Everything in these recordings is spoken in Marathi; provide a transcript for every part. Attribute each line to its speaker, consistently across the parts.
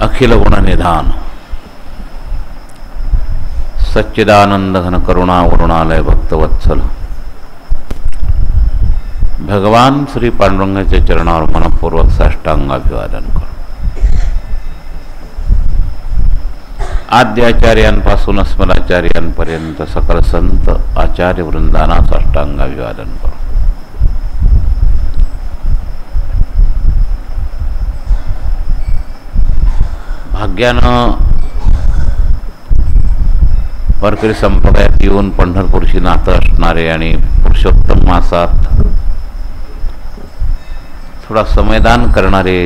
Speaker 1: अखिल गुण निधान सच्चिदानंद घन करुणा वरुणालय भक्तवत्सल भगवान श्री पांडुरंगाच्या चरणावर मनपूर्वक साष्टांग अभिवादन करो। आद्याचार्यांपासून अस्मदाचार्यांपर्यंत सकल संत आचार्य वृंदांना साष्टांग अभिवादन करो। भाग्यानं वारकरी संप्रदायात येऊन पंढरपूरशी नातं असणारे आणि पुरुषोत्तम मासात थोडा समयदान करणारे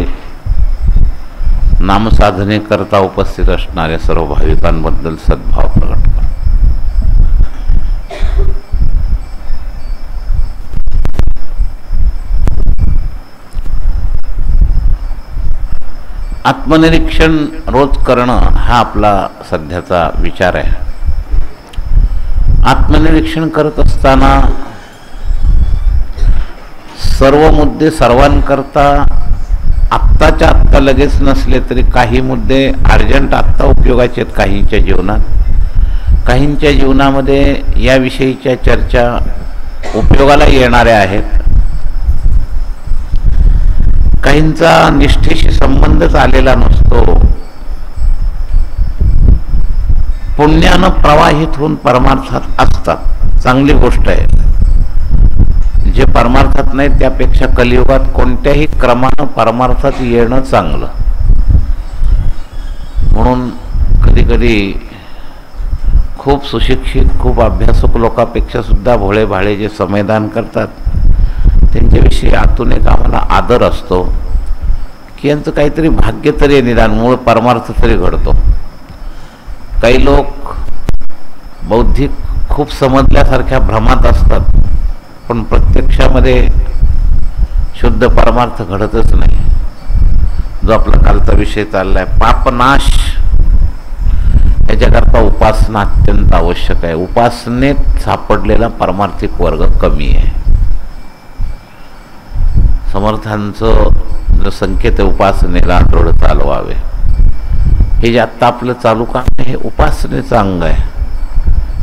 Speaker 1: नामसाधने करता उपस्थित असणाऱ्या सर्व भाविकांबद्दल सद्भाव प्रकट करतो। आत्मनिरीक्षण रोज करणं हा आपला सध्याचा विचार आहे। आत्मनिरीक्षण करत असताना सर्व मुद्दे सर्वांकरता आत्ताच्या आत्ता लगेच नसले तरी काही मुद्दे अर्जंट आत्ता उपयोगाचे आहेत काहींच्या जीवनात, काहींच्या जीवनामध्ये याविषयीच्या चर्चा उपयोगाला येणाऱ्या आहेत, काहींचा निष्ठेशी संबंधच आलेला नसतो। पुण्यानं प्रवाहित होऊन परमार्थात असतात, चांगली गोष्ट आहे। जे परमार्थात नाही त्यापेक्षा कलियुगात कोणत्याही क्रमानं परमार्थात येणं चांगलं। म्हणून कधी कधी खूप सुशिक्षित खूप अभ्यासक लोकांपेक्षा सुद्धा भोळे भाळे जे समयदान करतात त्यांच्याविषयी आतून एक आम्हाला आदर असतो की यांचं काहीतरी भाग्य तरी निदान मूळ परमार्थ तरी घडतो। काही लोक बौद्धिक खूप समजल्यासारख्या भ्रमात असतात पण प्रत्यक्षामध्ये शुद्ध परमार्थ घडतच नाही। जो आपला कालचा विषय चाललाय पापनाश, याच्याकरता उपासना अत्यंत आवश्यक आहे। उपासनेत सापडलेला परमार्थिक वर्ग कमी आहे। समर्थांचं जो संकेत आहे उपासनेला दृढ चालवावे, हे जे आत्ता आपलं चालू काम आहे हे उपासनेचं अंग आहे।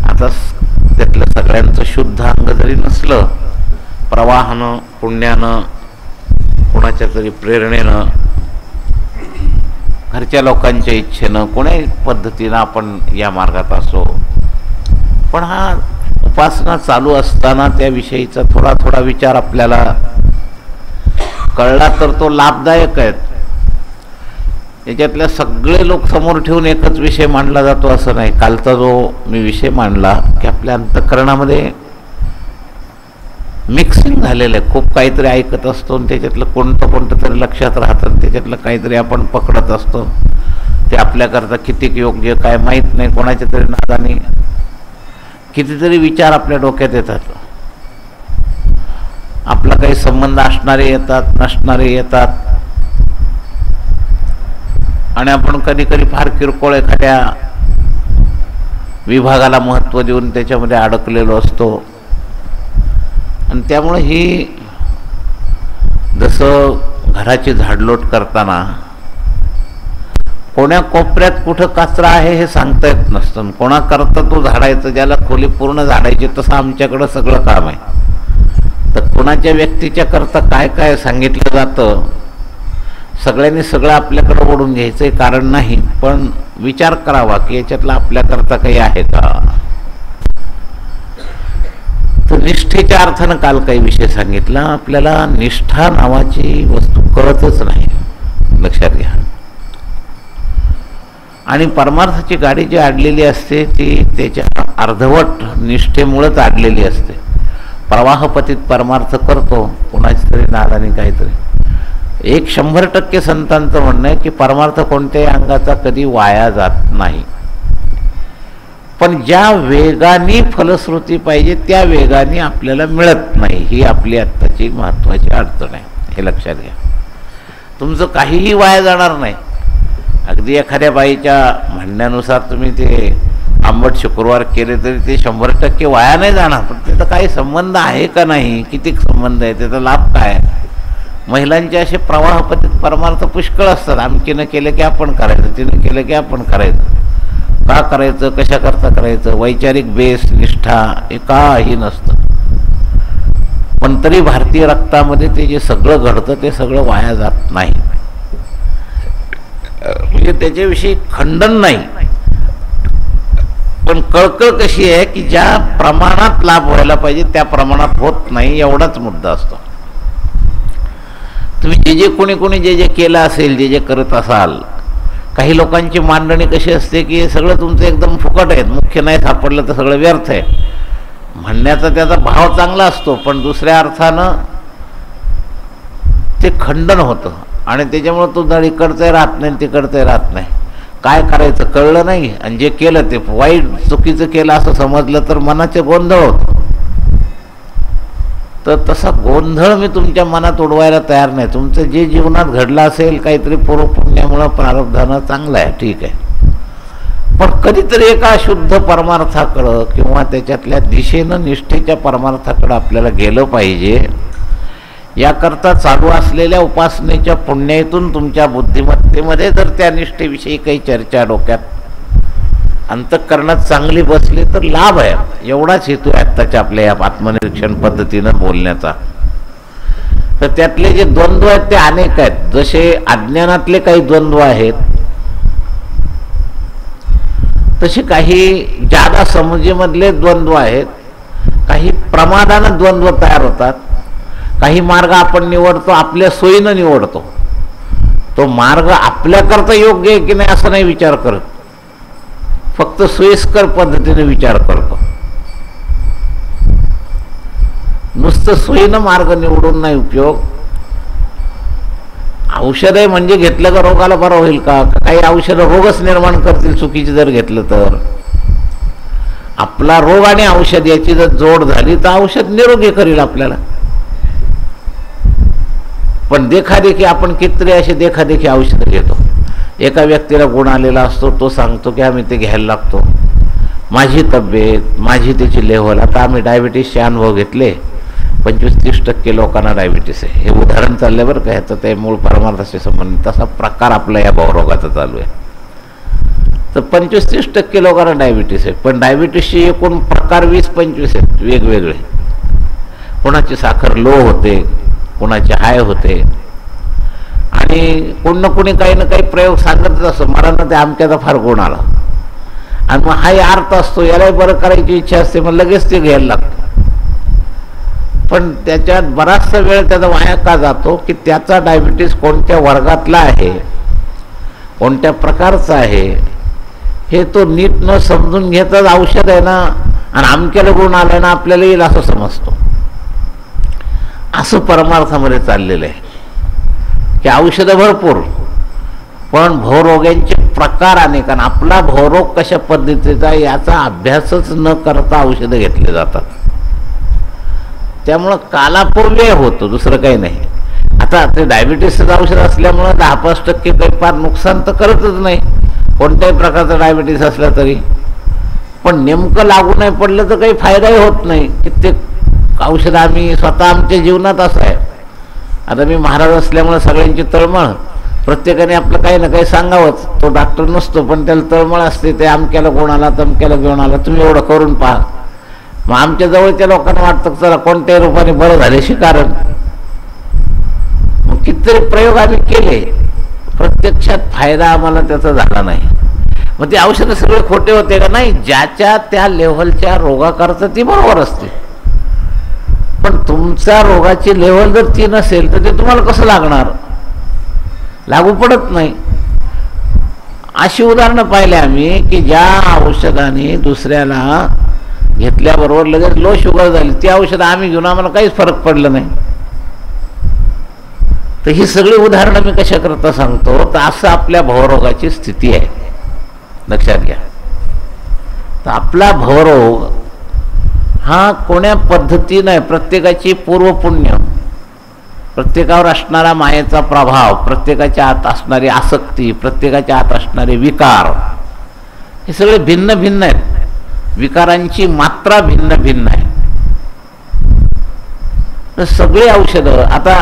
Speaker 1: आता त्यातलं सगळ्यांचं शुद्ध अंग जरी नसलं, प्रवाहानं पुण्यानं कोणाच्या तरी प्रेरणेनं घरच्या लोकांच्या इच्छेनं कोणाही पद्धतीनं आपण या मार्गात असो, पण हा उपासना चालू असताना त्याविषयीचा थोडा थोडा विचार आपल्याला कळला तर तो लाभदायक आहे। याच्यातल्या सगळे लोक समोर ठेवून एकच विषय मांडला जातो असं नाही। कालचा जो मी विषय मांडला की आपल्या अंतःकरणामध्ये मिक्सिंग झालेलं आहे, खूप काहीतरी ऐकत असतो आणि त्याच्यातलं कोणतं तरी लक्षात राहतं, त्याच्यातलं काहीतरी आपण पकडत असतो। ते आपल्याकरता किती योग्य काय माहीत नाही, कोणाच्या तरी नादाने कितीतरी विचार आपल्या डोक्यात येतात। आपला काही संबंध असणारे येतात, नसणारे येतात आणि आपण कधी कधी फार किरकोळ एखाद्या विभागाला महत्त्व देऊन त्याच्यामध्ये अडकलेलो असतो। आणि त्यामुळे ही जसं घराची झाडलोट करताना कोण्या कोपऱ्यात कुठं कचरा आहे हे सांगता येत नसतं, कोणाकरता तो झाडायचं, ज्याला खोली पूर्ण झाडायची तसं आमच्याकडं सगळं काम आहे। तर कोणाच्या व्यक्तीच्या करता काय काय सांगितलं जातं, सगळ्यांनी सगळं आपल्याकडे ओढून घ्यायचं कारण नाही, पण विचार करावा की याच्यातला आपल्याकरता काही आहे का। तर निष्ठेच्या अर्थानं काल काही विषय सांगितला। आपल्याला निष्ठा नावाची वस्तू कळतच नाही, लक्षात घ्या। आणि परमार्थाची गाडी जी अडलेली असते ती त्याच्या अर्धवट निष्ठेमुळेच अडलेली असते। प्रवाहपतीत परमार्थ करतो कोणाची तरी नादाने काहीतरी। 100% संतांचं म्हणणं आहे की परमार्थ कोणत्याही अंगाचा कधी वाया जात नाही, पण ज्या वेगाने फलश्रुती पाहिजे त्या वेगाने आपल्याला मिळत नाही, ही आपली आत्ताची महत्त्वाची अडचण आहे, हे लक्षात घ्या। तुमचं काहीही वाया जाणार नाही। अगदी एखाद्या बाईच्या म्हणण्यानुसार तुम्ही ते आंबट शुक्रवार केले तरी ते 100% वाया नाही जाणार, पण त्याचा काही संबंध आहे का नाही, किती संबंध आहे, त्याचा लाभ काय, महिलांचे असे प्रवाहपतीत परमार्थ पुष्कळ असतात. आमकीनं केलं की आपण करायचं, तिनं केलं की आपण करायचं. का करायचं, कशा करता करायचं, वैचारिक बेस निष्ठा हे काही नसतं. पण तरी भारतीय रक्तामध्ये ते जे सगळं घडतं ते सगळं वाया जात नाही. म्हणजे त्याच्याविषयी खंडन नाही, पण कळकळ कशी आहे की ज्या प्रमाणात लाभ व्हायला पाहिजे त्या प्रमाणात होत नाही, एवढाच मुद्दा असतो. तुम्ही जे कोणी जे केलं असेल, जे करत असाल, काही लोकांची मांडणी कशी असते की सगळं तुमचं एकदम फुकट आहे, मुख्य नाही सापडलं तर सगळं व्यर्थ आहे म्हणण्याचा त्याचा भाव चांगला असतो, पण दुसऱ्या अर्थानं ते खंडन होतं आणि त्याच्यामुळे तो इकडचंही राहत नाही तिकडचंही राहत नाही. काय करायचं कळलं नाही आणि जे केलं ते वाईट चुकीचं केलं असं समजलं तर मनाचे गोंधळ होतो. तर तसा गोंधळ मी तुमच्या मनात उडवायला तयार नाही. तुमचं जे जीवनात घडलं असेल काहीतरी पूर्वपुण्यामुळं प्रारब्धानं चांगलं आहे, ठीक आहे, पण कधीतरी एका शुद्ध परमार्थाकडं किंवा त्याच्यातल्या दिशेनं निष्ठेच्या परमार्थाकडं आपल्याला गेलं पाहिजे. याकरता चालू असलेल्या उपासनेच्या पुण्यातून तुमच्या बुद्धिमत्तेमध्ये जर त्या निष्ठेविषयी काही चर्चा डोक्यात अंतःकरणात चांगली बसली तर लाभ आहे. एवढाच हेतू आहे आत्ताच्या आपल्या या आत्मनिरीक्षण पद्धतीनं बोलण्याचा. तर त्यातले जे द्वंद्व आहेत ते अनेक आहेत. जसे अज्ञानातले काही द्वंद्व आहेत, तसे काही जादा समजेमधले द्वंद्व आहेत. काही प्रमादानं द्वंद्व तयार होतात. काही मार्ग आपण निवडतो, आपल्या सोयीनं निवडतो. तो मार्ग आपल्याकरता योग्य आहे की नाही असं नाही विचार करत, फक्त सोयीस्कर पद्धतीने विचार करतो. नुसतं सोयीनं मार्ग निवडून नाही उपयोग. औषध आहे म्हणजे घेतलं का रोगाला बरं होईल का? काही औषधं रोगच निर्माण करतील चुकीची जर घेतलं तर. आपला रोग आणि औषध याची जर जोड झाली तर औषध निरोगी करील आपल्याला. पण देखादेखी आपण कितीतरी असे देखादेखी औषधं घेतो. एका व्यक्तीला गुण आलेला असतो, तो सांगतो की आम्ही ते घ्यायला लागतो. माझी तब्येत, माझी त्याची लेव्हल, आता आम्ही डायबिटीसचे अनुभव घेतले, 25-30% लोकांना डायबिटीस आहे. हे उदाहरण चाललं बरं का, ह्याचं ते मूळ परमार्थाशी संबंधित तसा प्रकार आपला या भावरोगाचा चालू आहे. तर 25-30% लोकांना डायबिटीस आहे, पण डायबिटीसचे एकूण प्रकार 20-25 आहेत वेगवेगळे. कोणाची साखर लो होते, कोणाचे हाय होते, आणि कोण ना कोणी काही ना काही प्रयोग सांगतच असतो. मला ना ते आमच्याचा फार गुण आला, आणि मग हाही अर्थ असतो, यालाही बरं करायची इच्छा असते, मग लगेच ते घ्यायला लागतं. पण त्याच्यात बराचसा वेळ त्याचा वाया का जातो की त्याचा डायबिटीस कोणत्या वर्गातला आहे, कोणत्या प्रकारचा आहे हे तो नीट न समजून घेतच औषध आहे ना, आणि आमच्याला गुण आलाय ना आपल्याला येईल असं समजतो. असं परमार्थामध्ये चाललेलं आहे की औषधं भरपूर, पण भवरोग्यांचे प्रकार अनेक, आणि आपला भवरोग कशा पद्धतीचा याचा अभ्यासच न करता औषधं घेतले जातात. त्यामुळं कालापूर्वी होतो, दुसरं काही नाही. आता ते डायबिटीसचं औषध असल्यामुळं 10-5% काही फार नुकसान तर करतच नाही कोणत्याही प्रकारचा डायबिटीस असला तरी, पण नेमकं लागू नाही पडलं तर काही फायदाही होत नाही. कित्येक औषधं आम्ही स्वतः आमच्या जीवनात असं आहे. आता मी महाराज असल्यामुळे सगळ्यांची तळमळ, प्रत्येकाने आपलं काही ना काही सांगावंच. तो डॉक्टर नसतो पण त्याला तळमळ असते, ते अमक्याला गुण आला तमक्याला घेऊन आला, तुम्ही एवढं करून पहा. मग आमच्या जवळच्या लोकांना वाटतं चला कोणत्याही रूपाने बरं झाल्याशी कारण. मग कितीतरी प्रयोग आम्ही केले, प्रत्यक्षात फायदा आम्हाला त्याचा झाला नाही. मग ते औषधं सगळे खोटे होते का? नाही, ज्याच्या त्या लेव्हलच्या रोगाकरता ती बरोबर असते, पण तुमच्या रोगाची लेव्हल जर ती नसेल तर ते तुम्हाला कसं लागणार? लागू पडत नाही. अशी उदाहरणं पाहिले आम्ही की ज्या औषधाने दुसऱ्याला घेतल्याबरोबर लगेच लो शुगर झाली, ती औषधं आम्ही घेऊन आम्हाला काहीच फरक पडला नाही. तर ही सगळी उदाहरणं मी कशा करता सांगतो, तर असं आपल्या भवरोगाची स्थिती आहे, लक्षात घ्या. तर आपला भवरोग हा कोण्या पद्धतीने, प्रत्येकाची पूर्वपुण्य, प्रत्येकावर असणारा मायेचा प्रभाव, प्रत्येकाच्या आत असणारी आसक्ती, प्रत्येकाच्या आत असणारे विकार, हे सगळे भिन्न भिन्न आहेत. विकारांची मात्रा भिन्न भिन्न आहे. तर सगळे औषधं, आता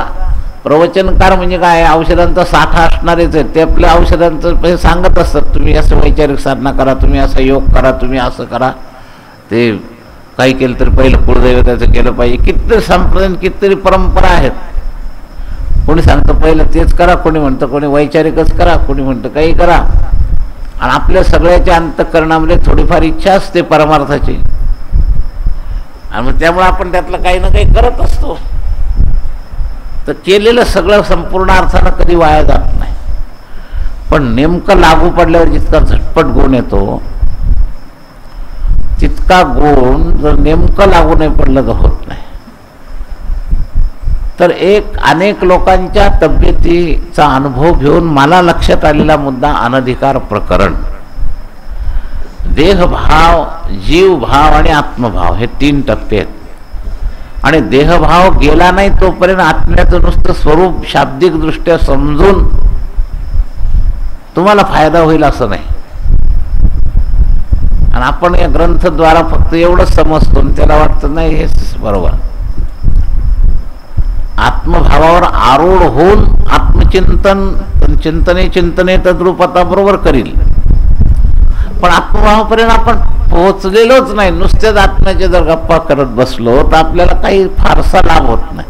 Speaker 1: प्रवचनकार म्हणजे काय, औषधांचा साठा असणारेच आहेत. ते आपल्या औषधांचं सांगत असतात, तुम्ही असं वैचारिक साधना करा, तुम्ही असं योग करा, तुम्ही असं करा. ते काही केलं तर पहिलं कुळदैवताचं केलं पाहिजे. कितीतरी संप्रदाय, कितीतरी परंपरा आहेत. कोणी सांगतं पहिलं तेच करा, कोणी म्हणतं कोणी वैचारिकच करा, कोणी म्हणतं काही करा. आणि आपल्या सगळ्याच्या अंतःकरणामध्ये थोडीफार इच्छा असते परमार्थाची, आणि मग त्यामुळे आपण त्यातलं काही ना काही करत असतो. तर केलेलं सगळं संपूर्ण अर्थानं कधी वाया जात नाही. पण नेमकं लागू पडल्यावर जितका झटपट गुण येतो, तितका गुण जर नेमकं लागू नाही पडलं तर होत नाही. तर अनेक लोकांच्या तब्येतीचा अनुभव घेऊन मला लक्षात आलेला मुद्दा अनधिकार प्रकरण. देहभाव, जीवभाव आणि आत्मभाव हे 3 टप्पे आहेत. आणि देहभाव गेला नाही तोपर्यंत आत्म्याचं नुसतं स्वरूप शाब्दिक दृष्ट्या समजून तुम्हाला फायदा होईल असं नाही. आणि आपण या ग्रंथद्वारा फक्त एवढंच समजतो आणि त्याला वाटतं नाही हे बरोबर. आत्मभावावर आरूढ होऊन आत्मचिंतन, चिंतने तद्रूपता बरोबर करील. पण आत्मभावापर्यंत आपण पोहोचलेलोच नाही. नुसत्याच आत्म्याच्या जर गप्पा करत बसलो तर आपल्याला काही फारसा लाभ होत नाही.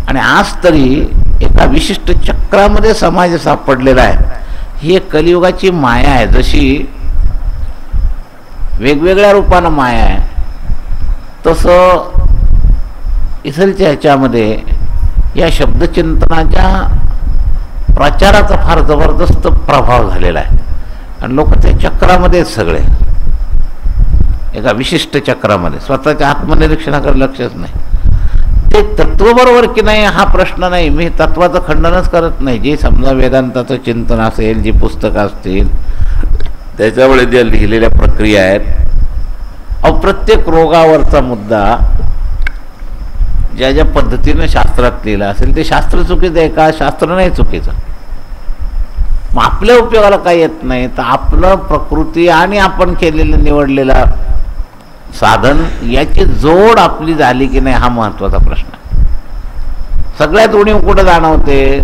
Speaker 1: आणि आज तरी एका विशिष्ट चक्रामध्ये समाज सापडलेला आहे. ही एक कलियुगाची माया आहे. जशी वेगवेगळ्या रूपानं माया आहे, तसं इथलच्या ह्याच्यामध्ये या शब्दचिंतनाच्या प्रचाराचा फार जबरदस्त प्रभाव झालेला आहे. आणि लोक त्या चक्रामध्ये सगळे एका विशिष्ट चक्रामध्ये, स्वतःच्या आत्मनिरीक्षणाकडे लक्षच नाही. ते तत्व बरोबर की नाही हा प्रश्न नाही. मी तत्वाचं खंडनच करत नाही. जे समजा वेदांताचं चिंतन असेल, जी पुस्तकं असतील, त्याच्यामुळे ज्या लिहिलेल्या प्रक्रिया आहेत, प्रत्येक रोगावरचा मुद्दा ज्या ज्या पद्धतीनं शास्त्रात लिहिलं असेल ते शास्त्र चुकीचं आहे का, शास्त्र नाही चुकीचं. मग आपल्या उपयोगाला काही येत नाही तर आपलं प्रकृती आणि आपण केलेलं निवडलेलं साधन याची जोड आपली झाली की नाही हा महत्त्वाचा प्रश्न आहे. सगळ्यात उणीव कुठं जाणवते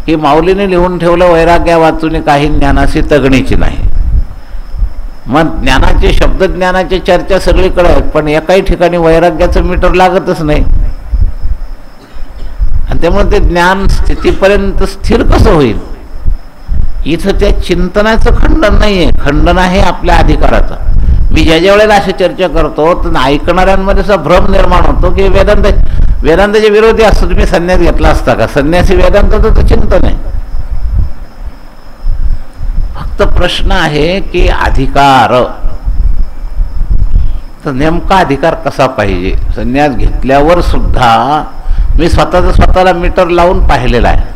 Speaker 1: की माऊलीने लिहून ठेवलं वैराग्या वाचून काही ज्ञानाची तगणीची नाही. मग ज्ञानाचे शब्दज्ञानाची चर्चा सगळीकडे आहेत, पण एकाही ठिकाणी वैराग्याचं मीटर लागतच नाही. आणि त्यामुळे ते ज्ञान स्थितीपर्यंत स्थिर कसं होईल. इथं त्या चिंतनाचं खंडन नाही आहे, खंडन आहे आपल्या अधिकाराचं. मी ज्या वेळेला अशी चर्चा करतो तर ऐकणाऱ्यांमध्ये असा भ्रम निर्माण होतो की वेदांताचे विरोधी असतो. तुम्ही संन्यास घेतला असता का? संन्यासी वेदांताचं चिंतन आहे. फक्त प्रश्न आहे की अधिकार, तर नेमका अधिकार कसा पाहिजे. संन्यास घेतल्यावर सुद्धा मी स्वतःला मीटर लावून पाहिलेला आहे.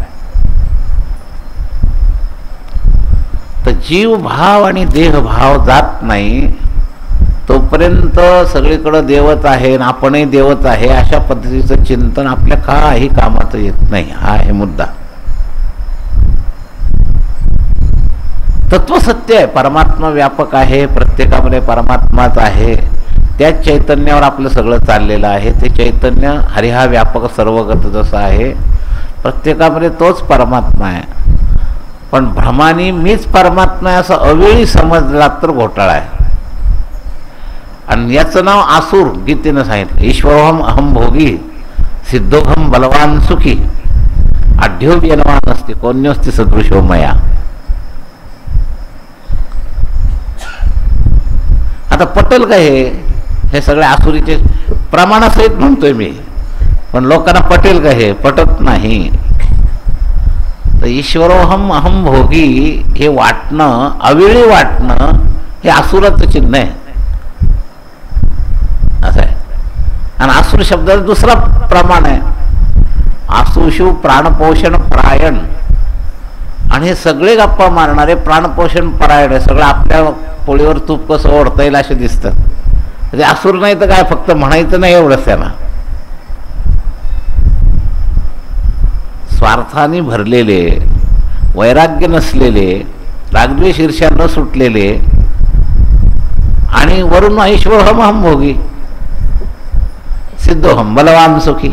Speaker 1: तर जीवभाव आणि देहभाव जात नाही तोपर्यंत सगळीकडे देवच आहे आणि आपणही देवच आहे अशा पद्धतीचं चिंतन आपल्या काही कामाचं येत नाही. हा आहे मुद्दा. तत्व सत्य आहे, परमात्मा व्यापक आहे, प्रत्येकामध्ये परमात्माच आहे. त्याच चैतन्यावर आपलं सगळं चाललेलं आहे. ते चैतन्य हरिहा व्यापक सर्वगत जसं आहे, प्रत्येकामध्ये तोच परमात्मा आहे. पण भ्रमानी मीच परमात्मा आहे असं अवेळी समजला तर घोटाळा आहे. आणि याचं नाव आसूर गीतेनं सांगितलं. ईश्वरोहम अहम भोगी सिद्धोहम बलवान सुखी आढ्यो व्यनवान असते कोण्योस्ति सदृशो मया. आता पटेल का हे सगळे आसुरीचे प्रमाणासहित म्हणतोय मी, पण लोकांना पटेल का हे? पटत नाही. तर ईश्वरोहम अहम भोगी हे वाटणं, अवेळी वाटणं हे आसुराचं चिन्ह आहे असं आहे. आणि आसुर शब्दाचा दुसरा प्रमाण आहे आसुषु प्राणपोषण परायण. आणि हे सगळे गप्पा मारणारे प्राणपोषण परायण आहे. सगळं आपल्या पोळीवर तूप कसं ओढता येईल असे दिसतात. ते आसुर नाही तर काय, फक्त म्हणायचं नाही एवढंच त्यांना. स्वार्थाने भरलेले, वैराग्य नसलेले, रागद्वेष ईर्ष्या न सुटलेले, आणि वरून ईश्वरोहम अहम भोगी सिद्धोहम बलवान सुखी.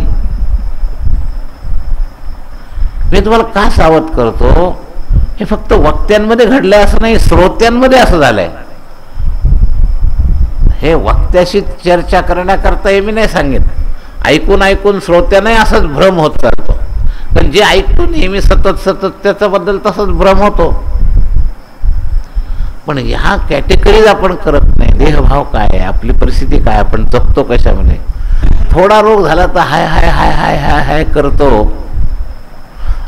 Speaker 1: मी तुम्हाला का सावध करतो, हे फक्त वक्त्यांमध्ये घडलंय असं नाही, श्रोत्यांमध्ये असं झालंय. हे वक्त्याशी चर्चा करण्याकरता हे मी नाही सांगित. ऐकून ऐकून श्रोत्यांनाही असाच भ्रम होत चालतो. पण जे ऐकतो नेहमी सतत सतत त्याच्याबद्दल तसंच भ्रम होतो. पण ह्या कॅटेगरीज आपण करत नाही. देहभाव काय आहे, आपली परिस्थिती काय, आपण जगतो कशामध्ये. थोडा रोग झाला तर हाय हाय हाय हाय हाय हाय करतो.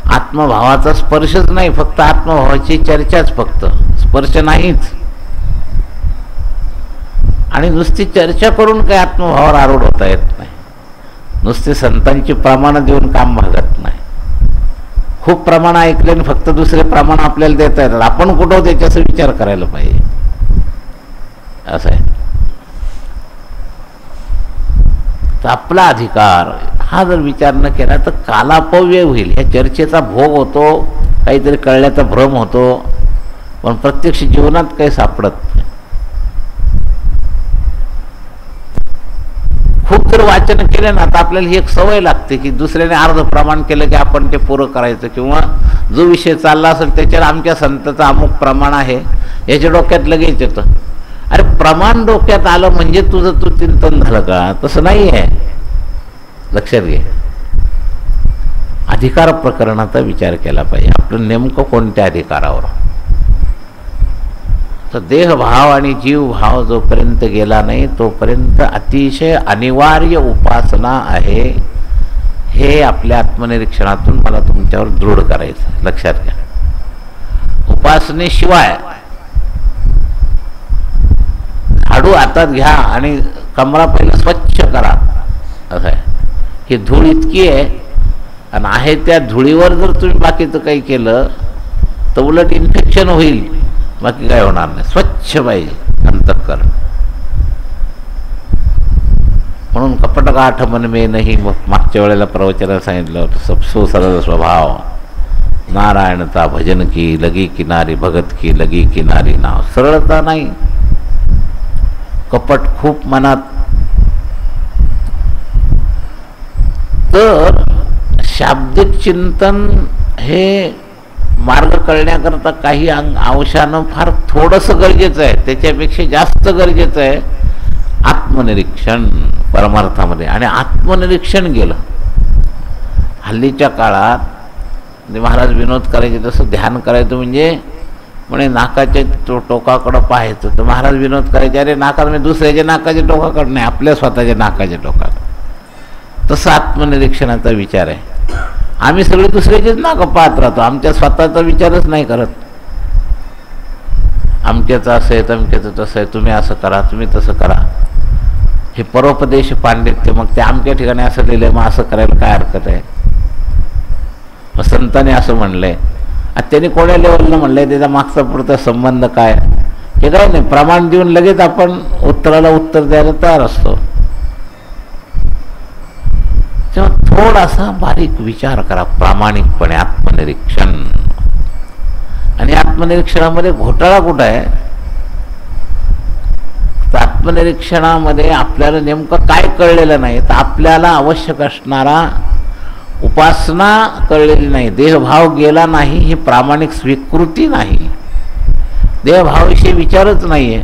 Speaker 1: आत्मभावाचा स्पर्शच नाही, फक्त आत्मभावाची चर्चाच, फक्त स्पर्श नाहीच. आणि नुसती चर्चा करून काही आत्मभावावर आरूढ होता येत नाही. नुसते संतांची प्रमाणं देऊन काम भागत नाही. खूप प्रमाण ऐकले आणि फक्त दुसरे प्रमाण आपल्याला देता येतात. आपण कुठं त्याच्याचा विचार करायला पाहिजे. असं आहे. तर आपला अधिकार हा जर विचार न केला तर कालापव्यय होईल. ह्या चर्चेचा भोग होतो, काहीतरी कळल्याचा भ्रम होतो, पण प्रत्यक्ष जीवनात काही सापडत नाही. खूप जर वाचन केलं ना तर आपल्याला ही एक सवय लागते की दुसऱ्याने अर्ध प्रमाण केलं की आपण ते पुरं करायचं, किंवा जो विषय चालला असेल त्याच्यावर आमच्या संतांचं अमुक प्रमाण आहे याच्या डोक्यात लगेच येतं. अरे प्रमाण डोक्यात आलं म्हणजे तुझं तू चिंतन झालं का? तसं नाही आहे. लक्षात घे. अधिकार प्रकरणाचा विचार केला पाहिजे. आपलं नेमकं कोणत्या अधिकारावर. तर देहभाव आणि जीवभाव जोपर्यंत गेला नाही तोपर्यंत अतिशय अनिवार्य उपासना आहे. हे आपल्या आत्मनिरीक्षणातून मला तुमच्यावर दृढ करायचं. लक्षात घ्या. उपासनेशिवाय झाडू हातात घ्या आणि कमरा पहिला स्वच्छ करा असं आहे. ही धूळ इतकी आहे आणि आहे त्या धुळीवर जर तुम्ही बाकीचं काही केलं तर उलट इन्फेक्शन होईल, बाकी काय होणार नाही. स्वच्छ पाहिजे अंतःकरण. म्हणून कपटगाठ मन में नाही, मागच्या वेळेला प्रवचनात सांगितलं होतं, सबसो सरळ स्वभाव नारायणता भजन की लगी किनारी, भगत की लगी किनारी नाव. सरळता नाही, कपट खूप मनात. तर शाब्दिक चिंतन हे मार्ग कळण्याकरता काही अंशानं फार थोडंसं गरजेचं आहे. त्याच्यापेक्षा जास्त गरजेचं आहे आत्मनिरीक्षण परमार्थामध्ये. आणि आत्मनिरीक्षण गेलं. हल्लीच्या काळात महाराज विनोद करायचे तसं ध्यान करायचं म्हणजे म्हणे नाकाच्या टोकाकडं पाहायचं. तर महाराज विनोद करायचे, अरे नाकात म्हणजे दुसऱ्याच्या नाकाच्या टोकाकडं नाही, आपल्या स्वतःच्या नाकाच्या टोकाकडं. तसं आत्मनिरीक्षणाचा विचार आहे. आम्ही सगळे दुसऱ्याचेच नाक पाहत राहतो, आमच्या स्वतःचा विचारच नाही करत. आमच्याचं असं आहे, तमक्याचं तसं आहे, तुम्ही असं करा, तुम्ही तसं करा. हे परोपदेश पांडित्य. मग ते आमच्या ठिकाणी असं लिहिलंय, मग असं करायला काय हरकत आहे? मग संतांनी असं म्हणलंय, त्यांनी कोण्या लेवलनं म्हणलंय, त्याचा मागचा पुढचा संबंध काय? हे काय नाही. प्रमाण देऊन लगेच आपण उत्तराला उत्तर द्यायला तयार असतो. तेव्हा थोडासा बारीक विचार करा प्रामाणिकपणे. आत्मनिरीक्षण. आणि आत्मनिरीक्षणामध्ये घोटाळा कुठं आहे? तर आत्मनिरीक्षणामध्ये आपल्याला नेमकं काय कळलेलं नाही, तर आपल्याला आवश्यक असणारा उपासना कळलेली नाही, देहभाव गेला नाही, ही प्रामाणिक स्वीकृती नाही, देहभावाविषयी विचारच नाहीये.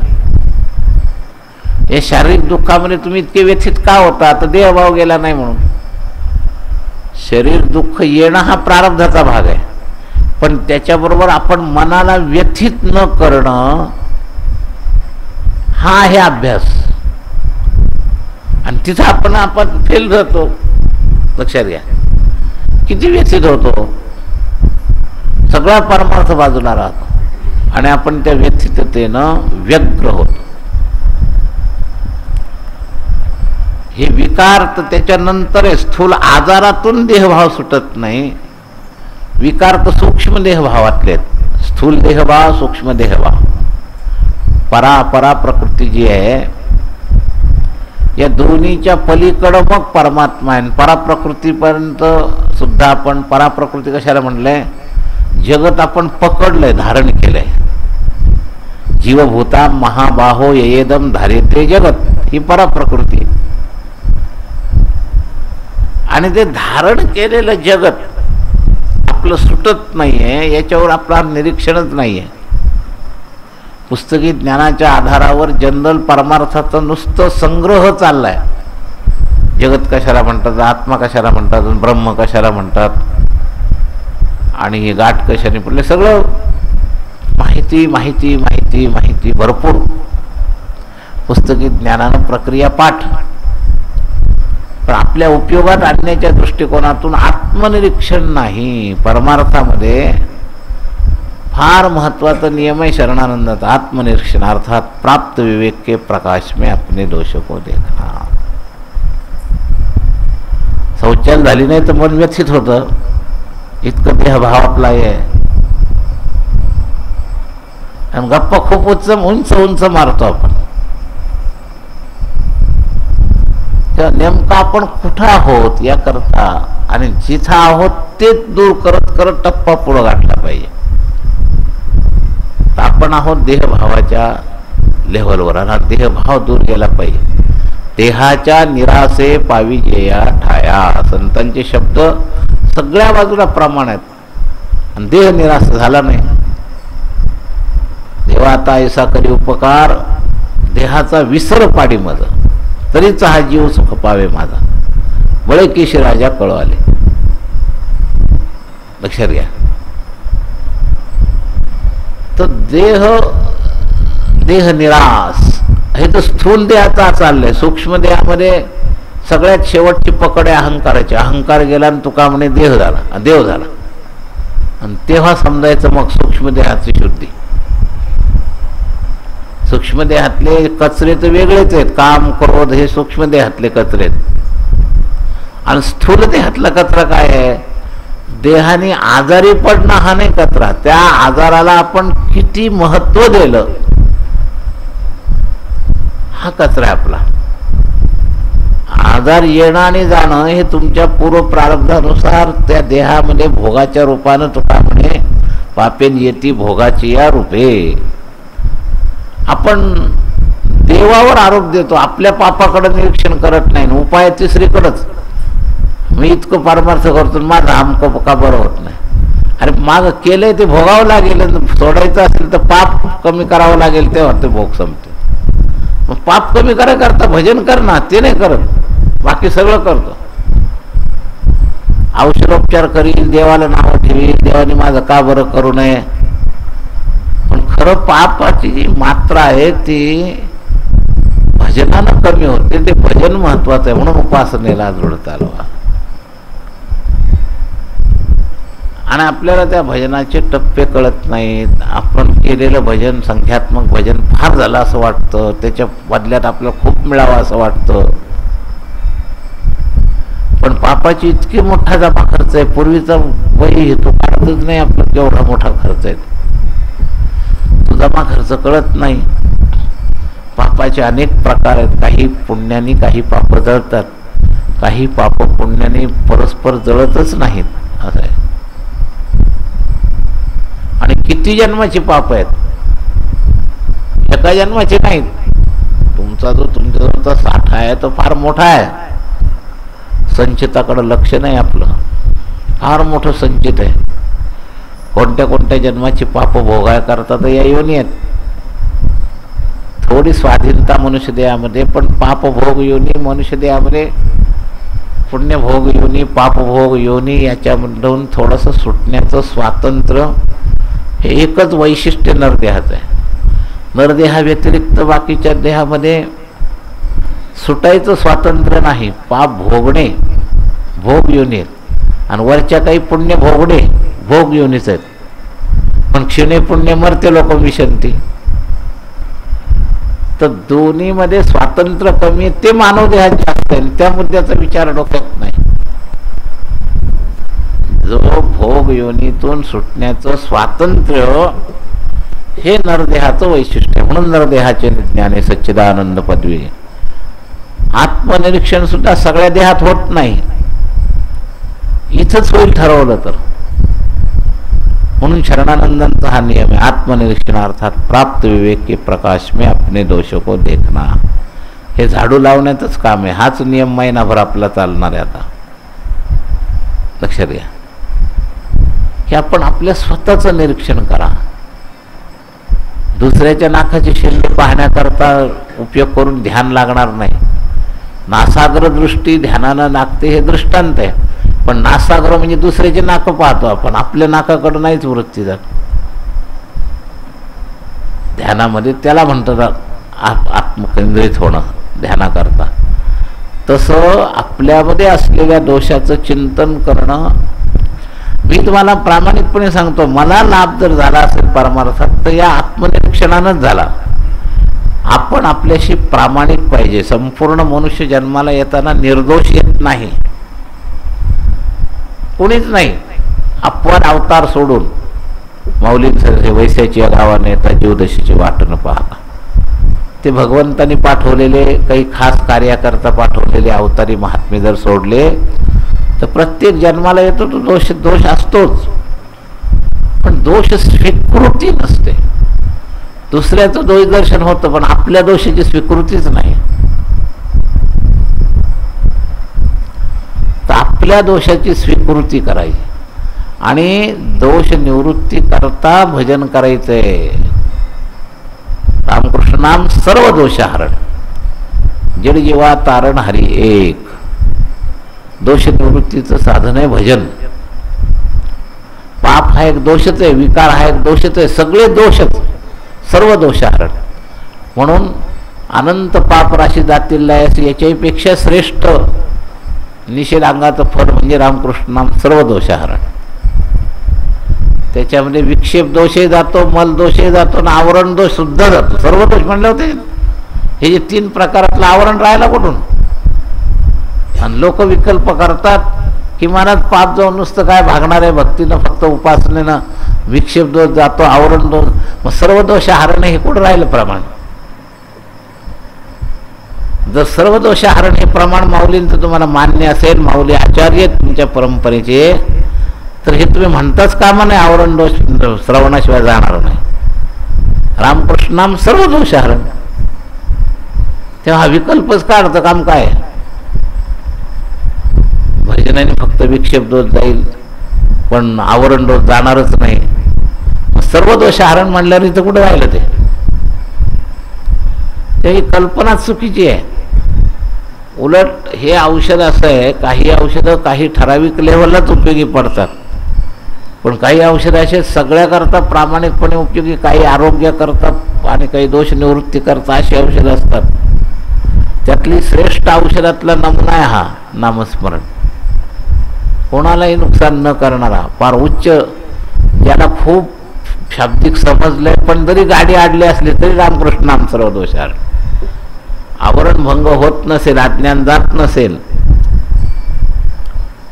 Speaker 1: या शारीरिक दुःखामध्ये तुम्ही इतके व्यथित का होता? तर देहभाव गेला नाही म्हणून. शरीर दुःख येणं हा प्रारब्धाचा भाग आहे, पण त्याच्याबरोबर आपण मनाला व्यथित न करणं हा आहे अभ्यास. आणि तिथं आपण फेल जातो. लक्षात घ्या. किती व्यथित होतो, सगळा परमार्थ बाजूला राहतो आणि आपण त्या व्यथिततेनं व्यग्र होतो. हे विकार तर त्याच्यानंतर स्थूल आजारातून देहभाव सुटत नाही. विकार तर सूक्ष्म देहभावातले आहेत. स्थूल देहभाव, सूक्ष्म देहभाव. परा प्रकृती जी आहे, या दोन्हीच्या पलीकडं मग परमात्मा आहे. पराप्रकृतीपर्यंत सुद्धा आपण, पराप्रकृती कशाला म्हणलंय? जगत आपण पकडलंय, धारण केलंय. जीवभूता महाबाहो येदम धार्यते जगत, ही पराप्रकृती. आणि ते धारण केलेलं जगत आपलं सुटत नाहीये याच्यावर आपलं निरीक्षणच नाहीये. पुस्तकी ज्ञानाच्या आधारावर जनरल परमार्थाचा नुसतं संग्रह चाललाय. जगत कशाला म्हणतात, आत्मा कशाला म्हणतात, ब्रह्म कशाला म्हणतात, आणि हे गाठ कशाने पडले, सगळं माहिती माहिती माहिती माहिती भरपूर. पुस्तकी ज्ञानानं प्रक्रिया पाठ, पण आपल्या उपयोगात आणण्याच्या दृष्टिकोनातून आत्मनिरीक्षण नाही. परमार्थामध्ये फार महत्वाचा नियम आहे शरणानंदाचा, आत्मनिरीक्षण. अर्थात प्राप्त विवेक के प्रकाश में अपने दोषों को देखना. शौचाल झाली नाही तर मन व्यथित होतं, इतकं देहभाव आपला आहे. आणि गप्पा खूप उंच उंच मारतो आपण. तर नेमकं आपण कुठं आहोत याकरता आणि जिथं आहोत तेच दूर करत करत टप्पा पुढे गाठला पाहिजे. आपण आहोत देहभावाच्या लेव्हलवर, आणि देहभाव दूर गेला पाहिजे. देहाच्या निरासे पाविजेया ठाया, संतांचे शब्द सगळ्या बाजूला प्रमाण आहेत. आणि देह निराश झाला नाही. देवा आता ऐसा करी उपकार, देहाचा विसर पाडी मज, तरीच हा जीव सुख पावे माझा. बळे केशी राजा कळवाले. लक्षात घ्या. तर देह निराश हे तर स्थूल देहाचा चाललंय. सूक्ष्म देहामध्ये सगळ्यात शेवटची पकड आहे अहंकाराची. अहंकार गेला आणि तुका म्हणे देह झाला, देव झाला. आणि तेव्हा समजायचं मग सूक्ष्म देहाची शुद्धी. सूक्ष्म देहातले कचरे तर वेगळेच आहेत. काम क्रोध हे सूक्ष्म देहातले कचरे आहेत. आणि स्थूल देहातला कचरा काय आहे? देहाने आजारी पडणं हा नाही कचरा, त्या आजाराला आपण किती महत्व दिलं हा कचरा आहे आपला. आजार येणं आणि जाणं हे तुमच्या पूर्व प्रारब्धानुसार त्या देहामध्ये भोगाच्या रूपानं तुका म्हणे पापेन येती भोगाची या रूपे. आपण देवावर आरोप देतो, आपल्या पापाकडे निरीक्षण करत नाही. उपाय तिसरीकडेच. मी इतकं परमार्थ करतो, माझं आमकं का बरं होत नाही. अरे माग केलंय ते भोगावं लागेल. सोडायचं असेल तर पाप कमी करावं लागेल, तेव्हा ते भोग संपते. मग पाप कमी करता भजन कर ना, ते नाही करत, बाकी सगळं करतो. औषधोपचार करील, देवाला नाव ठेवील, देवाने माझं का बरं करू नये. पण खरं पापाची जी मात्रा आहे ती भजनानं कमी होते. ते भजन महत्वाचं आहे, म्हणून उपासनेला दृढ चालवा. आणि आपल्याला त्या भजनाचे टप्पे कळत नाहीत. आपण केलेलं भजन, संख्यात्मक भजन फार झालं असं वाटतं, त्याच्या बदल्यात आपल्याला खूप मिळावं असं वाटतं. पण पापाची इतकी मोठा जमा खर्च आहे. पूर्वीचा वही तो काढतच नाही आपला केवढा मोठा खर्च आहे. तो जमा खर्च कळत नाही. पापाचे अनेक प्रकार आहेत. काही पुण्याने काही पाप जळतात, काही पाप पुण्याने परस्पर जळतच नाहीत, असं आहे. आणि किती जन्माची पाप आहेत, एका जन्माचे नाहीत. तुमचा जो तुमच्याजवळचा साठा आहे तो फार मोठा आहे. संचिताकडे लक्ष नाही आपलं, फार मोठं संचित आहे. कोणत्या कोणत्या जन्माची पाप भोगाय करतात या योनी आहेत. थोडी स्वाधीनता मनुष्य देहामध्ये, पण पाप भोग योनी मनुष्य देहामध्ये, पुण्य भोग योनी, पाप भोग योनी याच्यामधून थोडंसं सुटण्याचं स्वातंत्र्य हे एकच वैशिष्ट्य नरदेहाचं आहे. नरदेहा व्यतिरिक्त बाकीच्या देहामध्ये सुटायचं स्वातंत्र्य नाही. पाप भोगणे भोग योनी आहेत, आणि वरच्या काही पुण्य भोगणे भोग योनीच आहेत. पण क्षीणे पुण्य मरते लोक विशंती. तर दोन्हीमध्ये स्वातंत्र्य कमी आहे, ते मानव देहात जास्त आहे. त्या मुद्द्याचा विचार डोक्यात नाही. जो भोग योनीतून सुटण्याचं स्वातंत्र्य हे नरदेहाचं वैशिष्ट्य आहे. म्हणून नरदेहाचे ज्ञाने सच्चिदानंद पदवी. आत्मनिरीक्षण सुद्धा सगळ्या देहात होत नाही, इथंच होईल ठरवलं तर. म्हणून शरणानंदांचा हा नियम आहे, आत्मनिरीक्षण अर्थात प्राप्त विवेक के प्रकाश में अपने दोषों को देखना. हे झाडू लावण्याचंच काम आहे. हाच नियम महिनाभर आपला चालणार आहे. आता लक्षात घ्या. की आपण आपल्या स्वतःचं निरीक्षण करा. दुसऱ्याच्या नाकाची शेंडे पाहण्याकरता उपयोग करून ध्यान लागणार नाही. नासाग्र दृष्टी ध्यानानं लागते हे दृष्टांत आहे. पण नासाग्र म्हणजे दुसऱ्याचे नाक पाहतो आपण, आपल्या नाकाकडे नाहीच वृत्ती जात ध्यानामध्ये. त्याला म्हणतात आत्मकेंद्रित होणं ध्यानाकरता. तसं आपल्यामध्ये असलेल्या दोषाचं चिंतन करणं. मी तुम्हाला प्रामाणिकपणे सांगतो, मला लाभ जर झाला असेल परमार्थात तर या आत्मनिरीक्षणानंच झाला. आपण आपल्याशी प्रामाणिक पाहिजे. संपूर्ण मनुष्य जन्माला येताना निर्दोष येत नाही, कोणीच नाही. अपवाद अवतार सोडून माऊलींचे वैश्याची या गावाने येता जीवदशीची वाट न पाहता, ते भगवंतांनी पाठवलेले काही खास कार्याकरता पाठवलेले अवतारी महात्मे जर सोडले तर प्रत्येक जन्माला येतो तो दोष असतोच. पण दोष स्वीकृती नसते. दुसऱ्याचं दोष दर्शन होतं पण आपल्या दोषाची स्वीकृतीच नाही. तर आपल्या दोषाची स्वीकृती करायची आणि दोष निवृत्ती करता भजन करायचंय. रामकृष्ण नाम सर्व दोषहरण, जड जीवा तारण हरी एक. दोष निवृत्तीचं साधन आहे भजन. पाप हा एक दोषच आहे, विकार हा एक दोषच आहे, सगळे दोषच, सर्व दोषहरण. म्हणून अनंत पाप राशी जातील याच्याही पेक्षा श्रेष्ठ निषेधांगाचं फळ म्हणजे रामकृष्ण नाम सर्व दोषहरण. त्याच्यामध्ये विक्षेप दोषही जातो, मल दोषही जातो आणि आवरण दोष सुद्धा जातो. सर्व दोष म्हणले होते. हे जे 3 प्रकारातलं आवरण राहायला कुठून? आणि लोक विकल्प करतात की मनात पाप जाऊन नुसतं काय भागणार आहे, भक्तीनं फक्त उपासनेनं विक्षेप दोष जातो, आवरण दोष. मग सर्व दोष हरण हे कुठं राहिलं प्रमाण? जर सर्व दोष हरण हे प्रमाण माऊलींचं तुम्हाला मान्य असेल, माऊली आचार्य तुमच्या परंपरेचे, तर हे तुम्ही म्हणताच कामा नाही आवरण दोष श्रवणाशिवाय जाणार नाही. रामकृष्ण नाम सर्व दोष हरण. तेव्हा विकल्पच काढतं काम काय? भजनाने फक्त विक्षेप दोष जाईल पण आवरण दोष जाणारच नाही. सर्व दोष हरण म्हणल्यावर इथं कुठे राहिलं ते ही कल्पना चुकीची आहे. उलट हे औषध असं आहे, काही औषधं काही ठराविक लेवललाच उपयोगी पडतात, पण काही औषधं असे सगळ्याकरता प्रामाणिकपणे उपयोगी, काही आरोग्य करतात आणि काही दोष निवृत्ती करतात, अशी औषधं असतात. त्यातली श्रेष्ठ औषधातला नमुना आहे हा नामस्मरण. कोणालाही नुकसान न करणारा, फार उच्च, ज्याला खूप शाब्दिक समजलंय पण जरी गाडी आडली असली तरी रामकृष्ण नाम सर्व दोष हरण. आवरण भंग होत नसेल, अज्ञान जात नसेल,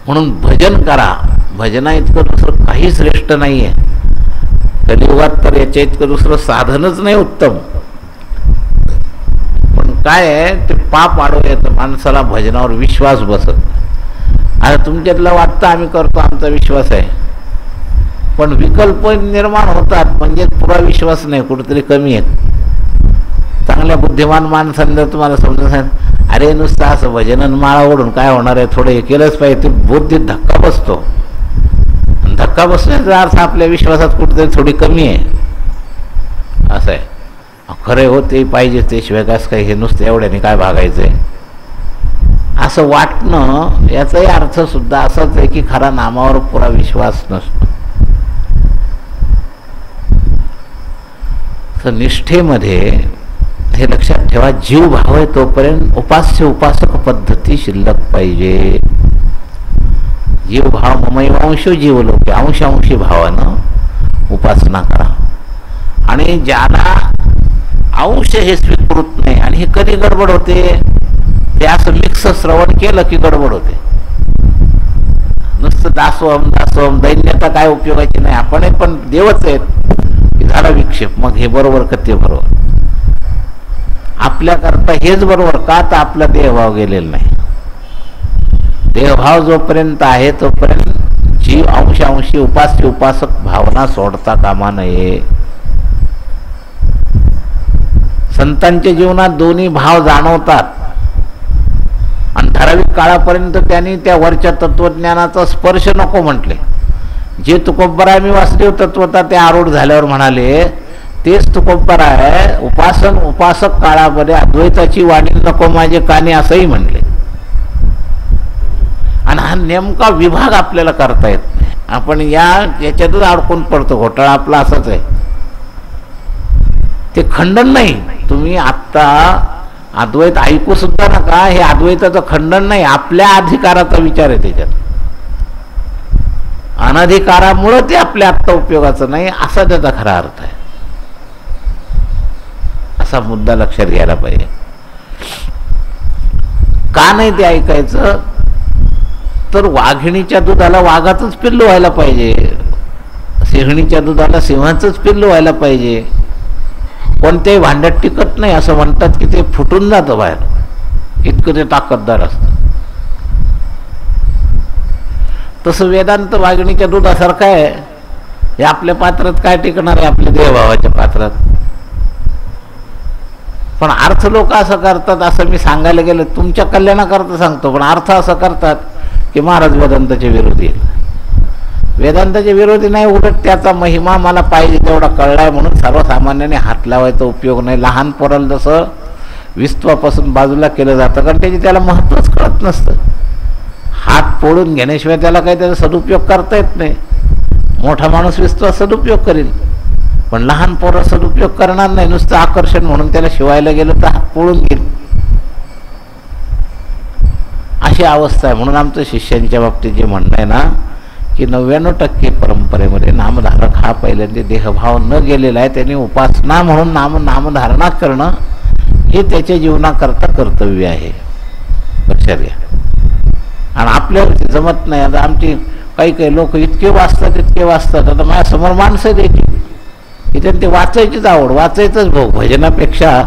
Speaker 1: म्हणून भजन करा. भजना इतकं दुसरं काही श्रेष्ठ नाहीये. कलियुगात तर याच्या इतकं दुसरं साधनच नाही उत्तम. पण काय आहे, ते पाप आडवं येतं, माणसाला भजनावर विश्वास बसत. आता तुमच्यातलं वाटतं आम्ही करतो, आमचा विश्वास आहे, पण विकल्प निर्माण होतात म्हणजे पुरा विश्वास नाही, कुठेतरी कमी आहेत. चांगल्या बुद्धिमान माणसांनी जर तुम्हाला समजून सांग, अरे नुसतं असं भजन माळा ओढून काय होणार आहे, थोडं हे केलंच पाहिजे, ते बुद्धीत धक्का बसतो. धक्का बसण्याचा अर्थ आपल्या विश्वासात कुठेतरी थोडी कमी आहे असं आहे. खरे हो ते पाहिजे, ते शिवाय काय हे नुसतं एवढ्याने काय भागायचंय असं वाटणं, याचाही अर्थ सुद्धा असाच आहे की खरा नामावर पुरा विश्वास नसतो. तर निष्ठेमध्ये हे लक्षात ठेवा, जीव भाव आहे तोपर्यंत उपास्य उपासक पद्धती शिल्लक पाहिजे. जीव भाव ममैवांश जीवलोके, अंशांशी भावानं उपासना करा. आणि ज्याला अंश हे स्वीकृत नाही, आणि हे कधी गडबड होते, ते असं मिक्स श्रवण केलं की गडबड होते. नुसतं दासोहम दासोहम दैन्यता काय उपयोगाची नाही. आपण पण देवच आहेत, झाला विक्षेप. मग हे बरोबर का ते बरोबर? आपल्याकरता हेच बरोबर का? तर आपला देहभाव गेलेला नाही. देहभाव जोपर्यंत आहे तोपर्यंत जीव अंशांशी उपास्य उपासक भावना सोडता कामा नये. संतांच्या जीवनात दोन्ही भाव जाणवतात आणि ठराविक काळापर्यंत त्यांनी त्या वरच्या तत्वज्ञानाचा स्पर्श नको म्हटले. जे तुकोबराय वासुदेव तत्वता ते आरूढ झाल्यावर म्हणाले तेच तुकोबराय उपासक काळामध्ये अद्वैताची वाणी नको माझे कानी असंही म्हणले. आणि हा नेमका विभाग आपल्याला करता येत नाही. आपण याच्यातच अडकून पडतो. घोटाळा आपला असाच आहे. ते खंडन नाही. तुम्ही आत्ता अद्वैत ऐकू सुद्धा नका. हे अद्वैताचं खंडन नाही, आपल्या अधिकाराचा विचार आहे त्याच्यात. अनधिकारामुळे ते आपल्या आत्ता उपयोगाचं नाही असा त्याचा खरा अर्थ आहे. असा मुद्दा लक्षात घ्यायला पाहिजे. का नाही ते ऐकायचं? तर वाघिणीच्या दुधाला वाघाचंच पिल्लू व्हायला पाहिजे, सिंहणीच्या दुधाला सिंहाचंच पिल्लू व्हायला पाहिजे. कोणत्याही भांड्यात टिकत नाही असं म्हणतात की ते फुटून जातं बाहेर, इतकं ते ताकददार असतं. तसं वेदांत वाघिणीच्या दुधासारखं आहे. हे आपल्या पात्रात काय टिकणार आहे? आपल्या देहभावाच्या पात्रात. पण अर्थ लोक असं करतात, असं मी सांगायला गेलं तुमच्या कल्याणाकरता सांगतो, पण अर्थ असं करतात की महाराज वेदांताचे विरोधी आहेत. वेदांताचे विरोधी नाही, उलट त्याचा महिमा मला पाहिजे तेवढा कळलाय म्हणून सर्वसामान्याने हात लावायचा उपयोग नाही. लहान पोराला जसं विस्तवापासून बाजूला केलं जातं कारण त्याची त्याला महत्त्वच कळत नसतं. हात फोडून घेण्याशिवाय त्याला काही त्याचा सदुपयोग करता येत नाही. मोठा माणूस विस्तवा सदुपयोग करेल, पण लहान पोरं सदुपयोग करणार नाही. नुसतं आकर्षण म्हणून त्याला शिवायला गेलं तर हात फोडून घेईल, अशी अवस्था आहे. म्हणून आमचं शिष्यांच्या बाबतीत जे म्हणणं आहे ना की 99% परंपरेमध्ये नामधारक हा पहिल्यांदा देहभाव न गेलेला आहे. त्यांनी उपासना म्हणून नामधारणा करणं हे त्याच्या जीवनाकरता कर्तव्य आहे. लक्षात घ्या. आणि आपल्यावरती जमत नाही. आता आमची काही लोक इतके वाचतात. आता माझ्यासमोर माणसं द्यायची की त्यांनी ते वाचायचीच आवड, वाचायचंच भोग. भजनापेक्षा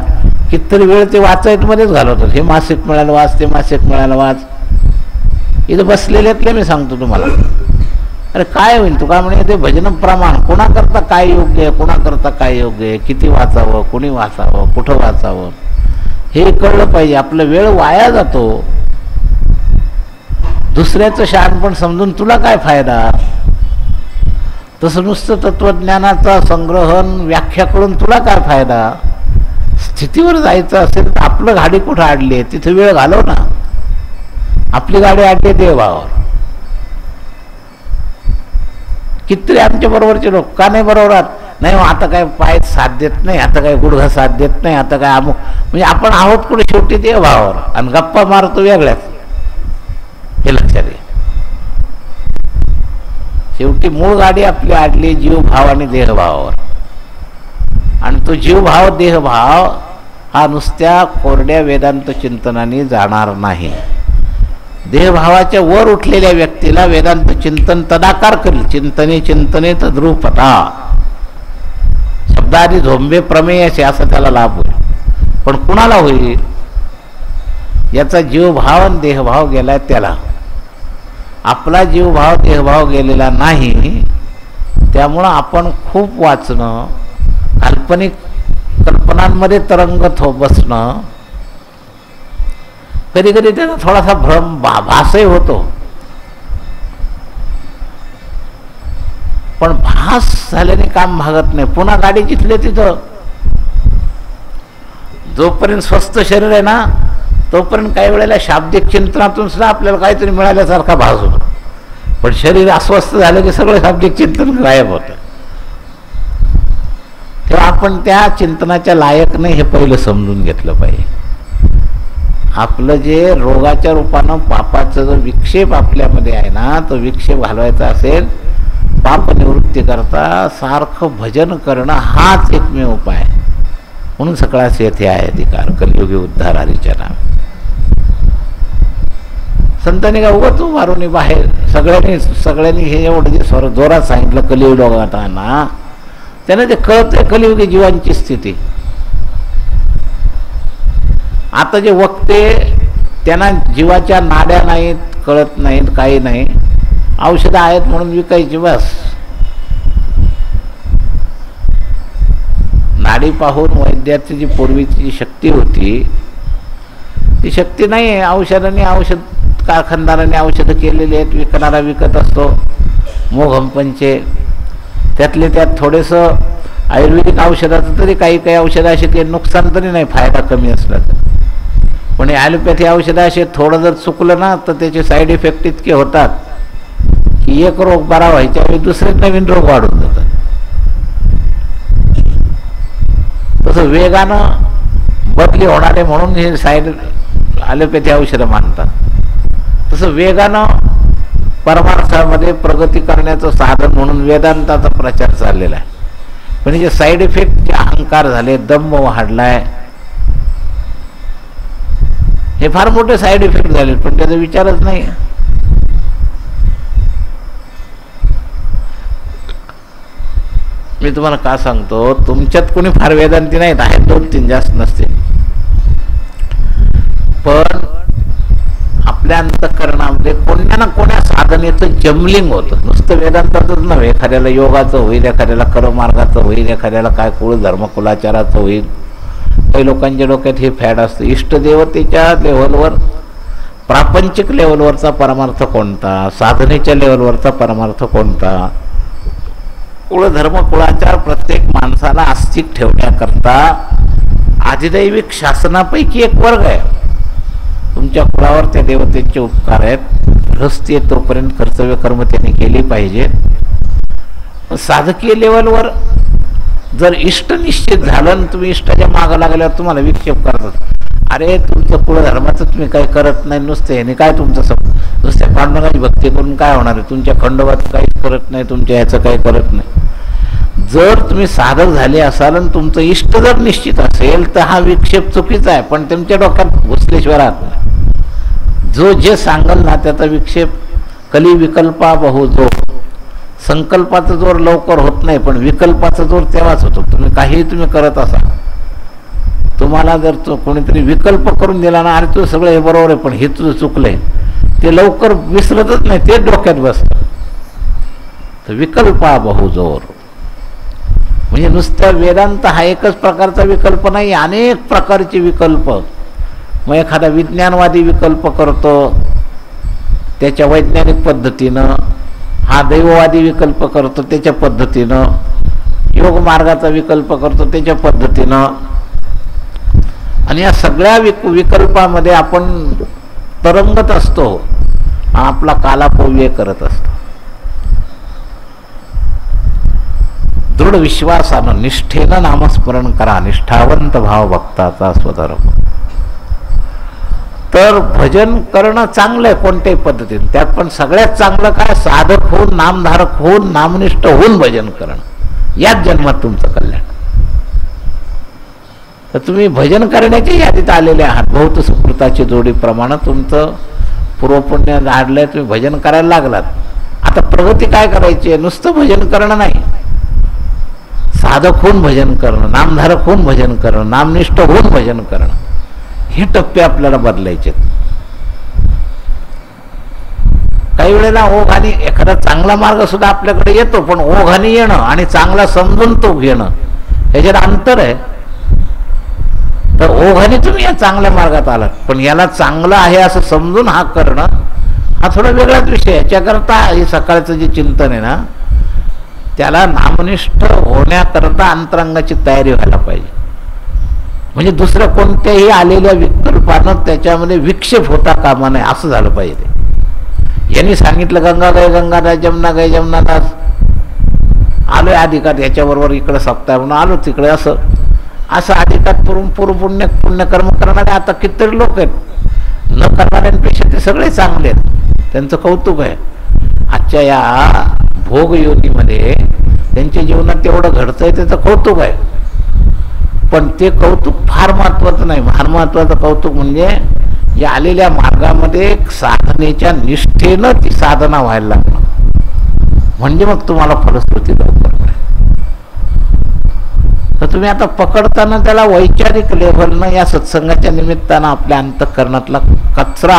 Speaker 1: कितीतरी वेळ ते वाचायमध्येच घालवतात. हे मासिक मिळालं वाच, ते मासिक मिळालं वाच. इथं बसलेल्यातले मी सांगतो तुम्हाला, अरे काय होईल तू? काय म्हणे ते भजन प्रमाण कोणाकरता काय योग्य आहे, कोणाकरता काय योग्य आहे, किती वाचावं, कोणी वाचावं, कुठं वाचावं हे कळलं पाहिजे. आपला वेळ वाया जातो. दुसऱ्याचं शहाणपण समजून तुला काय फायदा? तसं नुसतं तत्वज्ञानाचा संग्रहण व्याख्या करून तुला काय फायदा? स्थितीवर जायचं असेल तर आपलं गाडी कुठं अडली आहे तिथे वेळ घालव ना. आपली गाडी अडली देवभावावर. कितीतरी आमच्या बरोबरचे लोक का नाही बरोबरात? नाही आता काय पाय साथ देत नाही, आता काय गुडघा साथ देत नाही, आता काय अमुक. म्हणजे आपण आहोत कुठे शेवटी देवभावावर आणि गप्पा मारतो वेगळ्याच. हे लक्षात घे. शेवटी मूळ गाडी आपली अडली जीवभाव आणि देहभावावर. आणि तो जीवभाव देहभाव हा नुसत्या कोरड्या वेदांत चिंतनाने जाणार नाही. देहभावाच्या वर उठलेल्या व्यक्तीला वेदांत चिंतन तदाकार करेल. चिंतने तद्रूपता शब्दादी झोंबे प्रमेयचे असं त्याला लाभ होईल. पण कुणाला होईल? याचा जीवभाव आणि देहभाव गेलाय त्याला. आपला जीवभाव देहभाव गेलेला नाही. त्यामुळं आपण खूप वाचणं, काल्पनिक कल्पनांमध्ये तरंगत बसणं, कधी कधी त्याचा थोडासा भ्रम भासही होतो. पण भास झाल्याने काम भागत नाही. पुन्हा गाडी जिथले तिथं. जोपर्यंत स्वस्थ शरीर आहे ना तोपर्यंत काही वेळेला शाब्दिक चिंतनातून सुद्धा आपल्याला काहीतरी मिळाल्यासारखा भास होतो. पण शरीर अस्वस्थ झालं की सगळं शाब्दिक चिंतन गायब होतं. तेव्हा आपण त्या चिंतनाच्या लायक नाही हे पहिलं समजून घेतलं पाहिजे. आपलं जे रोगाच्या रूपानं पापाचा जो विक्षेप आपल्यामध्ये आहे ना तो विक्षेप घालवायचा असेल पाप निवृत्ती करता सारखं भजन करणं हाच एकमेव उपाय. म्हणून सकाळच येथे आहे अधिकार कलियुगी उद्धार हरीच्या नामे. संतांनी का उगाच मारून बाहेर सगळ्यांनी हे एवढं जे जोरात सांगितलं कलियुग लोकांना त्याने ते कळतंय कलियुगी जीवांची स्थिती. आता जे वक्ते त्यांना जीवाच्या नाड्या नाहीत, कळत नाहीत, काही नाही. औषधं आहेत म्हणून विकायची बस. नाडी पाहून वैद्याची जी पूर्वीची जी शक्ती होती ती शक्ती नाही आहे. औषधांनी औषध कारखानदारांनी औषधं केलेली आहेत, विकणारा विकत असतो. मोघमपंचे, त्यातले त्यात थोडेसं आयुर्वेदिक औषधाचं तरी काही काही औषधं असे ते नुकसान तरी नाही, फायदा कमी असला तर. पण हे ॲलोपॅथी औषधं असे थोडं जर चुकलं ना तर त्याचे साईड इफेक्ट इतके होतात की एक रोग बरा व्हायच्या वेळी दुसरे नवीन रोग वाढून जातात. तसं वेगानं बदली होणारे म्हणून हे साईड ॲलोपॅथी औषधं मानतात. तसं वेगानं परमार्थामध्ये प्रगती करण्याचं साधन म्हणून वेदांताचा प्रचार चाललेला आहे. पण जे साईड इफेक्ट, जे अहंकार झाले, दंभ वाढलाय, हे फार मोठे साईड इफेक्ट झाले, पण त्याचा विचारच नाही. मी तुम्हाला का सांगतो, तुमच्यात कोणी फार वेदांती नाहीत, आहेत 2-3 जास्त नसते, पण आपल्या अंतःकरणामध्ये कोणत्या ना कोण्या साधनेचं जमलिंग होतं. नुसतं वेदांताचंच नव्हे, एखाद्याला योगाचं होईल, एखाद्याला कर्ममार्गाचं होईल, एखाद्याला काय कुळ धर्मकुलाचाराचं होईल. काही लोकांच्या डोक्यात हे फॅड असतं. इष्टदेवतेच्या लेव्हलवर, प्रापंचिक लेव्हलवरचा परमार्थ कोणता, साधनेच्या लेव्हलवरचा परमार्थ कोणता. कुळधर्म कुळाचार प्रत्येक माणसाला आस्तिक ठेवण्याकरता आधिदैविक शासनापैकी एक वर्ग आहे. तुमच्या कुळावर त्या देवतेचे उपकार आहेत, गृहस्थी तोपर्यंत कर्तव्य कर्म त्यांनी केली पाहिजे. साधकीय लेवलवर जर इष्ट निश्चित झालं आणि तुम्ही इष्टाच्या मागं लागल्यावर तुम्हाला विक्षेप करतात. अरे तुमचं कुळधर्माचं तुम्ही काही करत नाही, नुसते ह्याने काय तुमचं नुसत्या पांडुरंगाची भक्ती करून काय होणार आहे, तुमच्या खंडोबात काहीच करत नाही, तुमच्या ह्याचं काही करत नाही. जर तुम्ही साधक झाले असाल आणि तुमचं इष्ट जर निश्चित असेल तर हा विक्षेप चुकीचा आहे, पण तुमच्या डोक्यात घुसल्याशिवाय राहत नाही. जो जे सांगल ना त्याचा विक्षेप, कली विकल्पा बहु जोर. संकल्पाचा जोर लवकर होत नाही, पण विकल्पाचा जोर तेव्हाच होतो. तुम्ही करत असाल, तुम्हाला जर तो कोणीतरी विकल्प करून दिला ना, अरे तू सगळं हे बरोबर आहे पण हे तुझं चुकलंय, ते लवकर विसरतच नाही, ते डोक्यात बसतं. तर विकल्पा बहुजोर म्हणजे नुसत्या वेदांत हा एकच प्रकारचा विकल्प नाही, अनेक प्रकारचे विकल्प. मग एखादा विज्ञानवादी विकल्प करतो त्याच्या वैज्ञानिक पद्धतीनं, हा दैववादी विकल्प करतो त्याच्या पद्धतीनं, योग मार्गाचा विकल्प करतो त्याच्या पद्धतीनं. आणि या सगळ्या विकल्पामध्ये आपण तरंगत असतो, आपला कालापव्यय करत असतो. दृढ विश्वासानं निष्ठेनं नामस्मरण करा, निष्ठावंत भाव भक्ताचा स्वधर्म. तर भजन करणं चांगलं आहे कोणत्याही पद्धतीने, त्यात पण सगळ्यात चांगलं काय, साधक होऊन, नामधारक होऊन, नामनिष्ठ होऊन भजन करणं. याच जन्मात तुमचं कल्याण. तर तुम्ही भजन करण्याच्या यादीत आलेले आहात. बहुत सुकृताची जोडीप्रमाणे तुमचं पूर्वपुण्य झाडलंय, तुम्ही भजन करायला लागलात. आता प्रगती काय करायची आहे, नुसतं भजन करणं नाही, साधक होऊन भजन करणं, नामधारक होऊन भजन करणं, नामनिष्ठ होऊन भजन करणं. हे टप्पे आपल्याला बदलायचे. काही वेळेला ओघाने एखादा चांगला मार्ग सुद्धा आपल्याकडे येतो, पण ओघाने येणं आणि चांगला समजून तो घेणं ह्याच्यात अंतर आहे. तर ओघाने तुम्ही या चांगल्या मार्गात आलात, पण याला चांगलं आहे असं समजून हा करणं हा थोडा वेगळाच विषय. याच्याकरता हे सकाळचं जे चिंतन आहे ना, त्याला नामनिष्ठ होण्याकरता अंतरंगाची तयारी व्हायला पाहिजे. म्हणजे दुसऱ्या कोणत्याही आलेल्या विकल्पानं त्याच्यामध्ये विक्षेप होता कामा नये, असं झालं पाहिजे. यांनी सांगितलं गंगा गंगादास, जमुना जमुनादास, आलोय अधिकार याच्याबरोबर इकडे सप्ताह म्हणून आलो तिकडे, असं अधिकार पुण्यकर्म करणारे आता कितीतरी लोक आहेत. न करणाऱ्यांपेक्षा ते सगळे चांगले आहेत, त्यांचं कौतुक आहे. आजच्या या भोग योनीमध्ये त्यांच्या जीवनात तेवढं घडतंय त्याचं कौतुक आहे. पण ते कौतुक फार महत्वाचं नाही. फार महत्वाचं कौतुक म्हणजे या आलेल्या मार्गामध्ये साधनेच्या निष्ठेनं ती साधना व्हायला लागणार, म्हणजे मग तुम्हाला फलश्रुती लवकर मिळेल. तर तुम्ही आता पकडताना त्याला वैचारिक लेव्हलनं या सत्संगाच्या निमित्तानं आपल्या अंतःकरणातला कचरा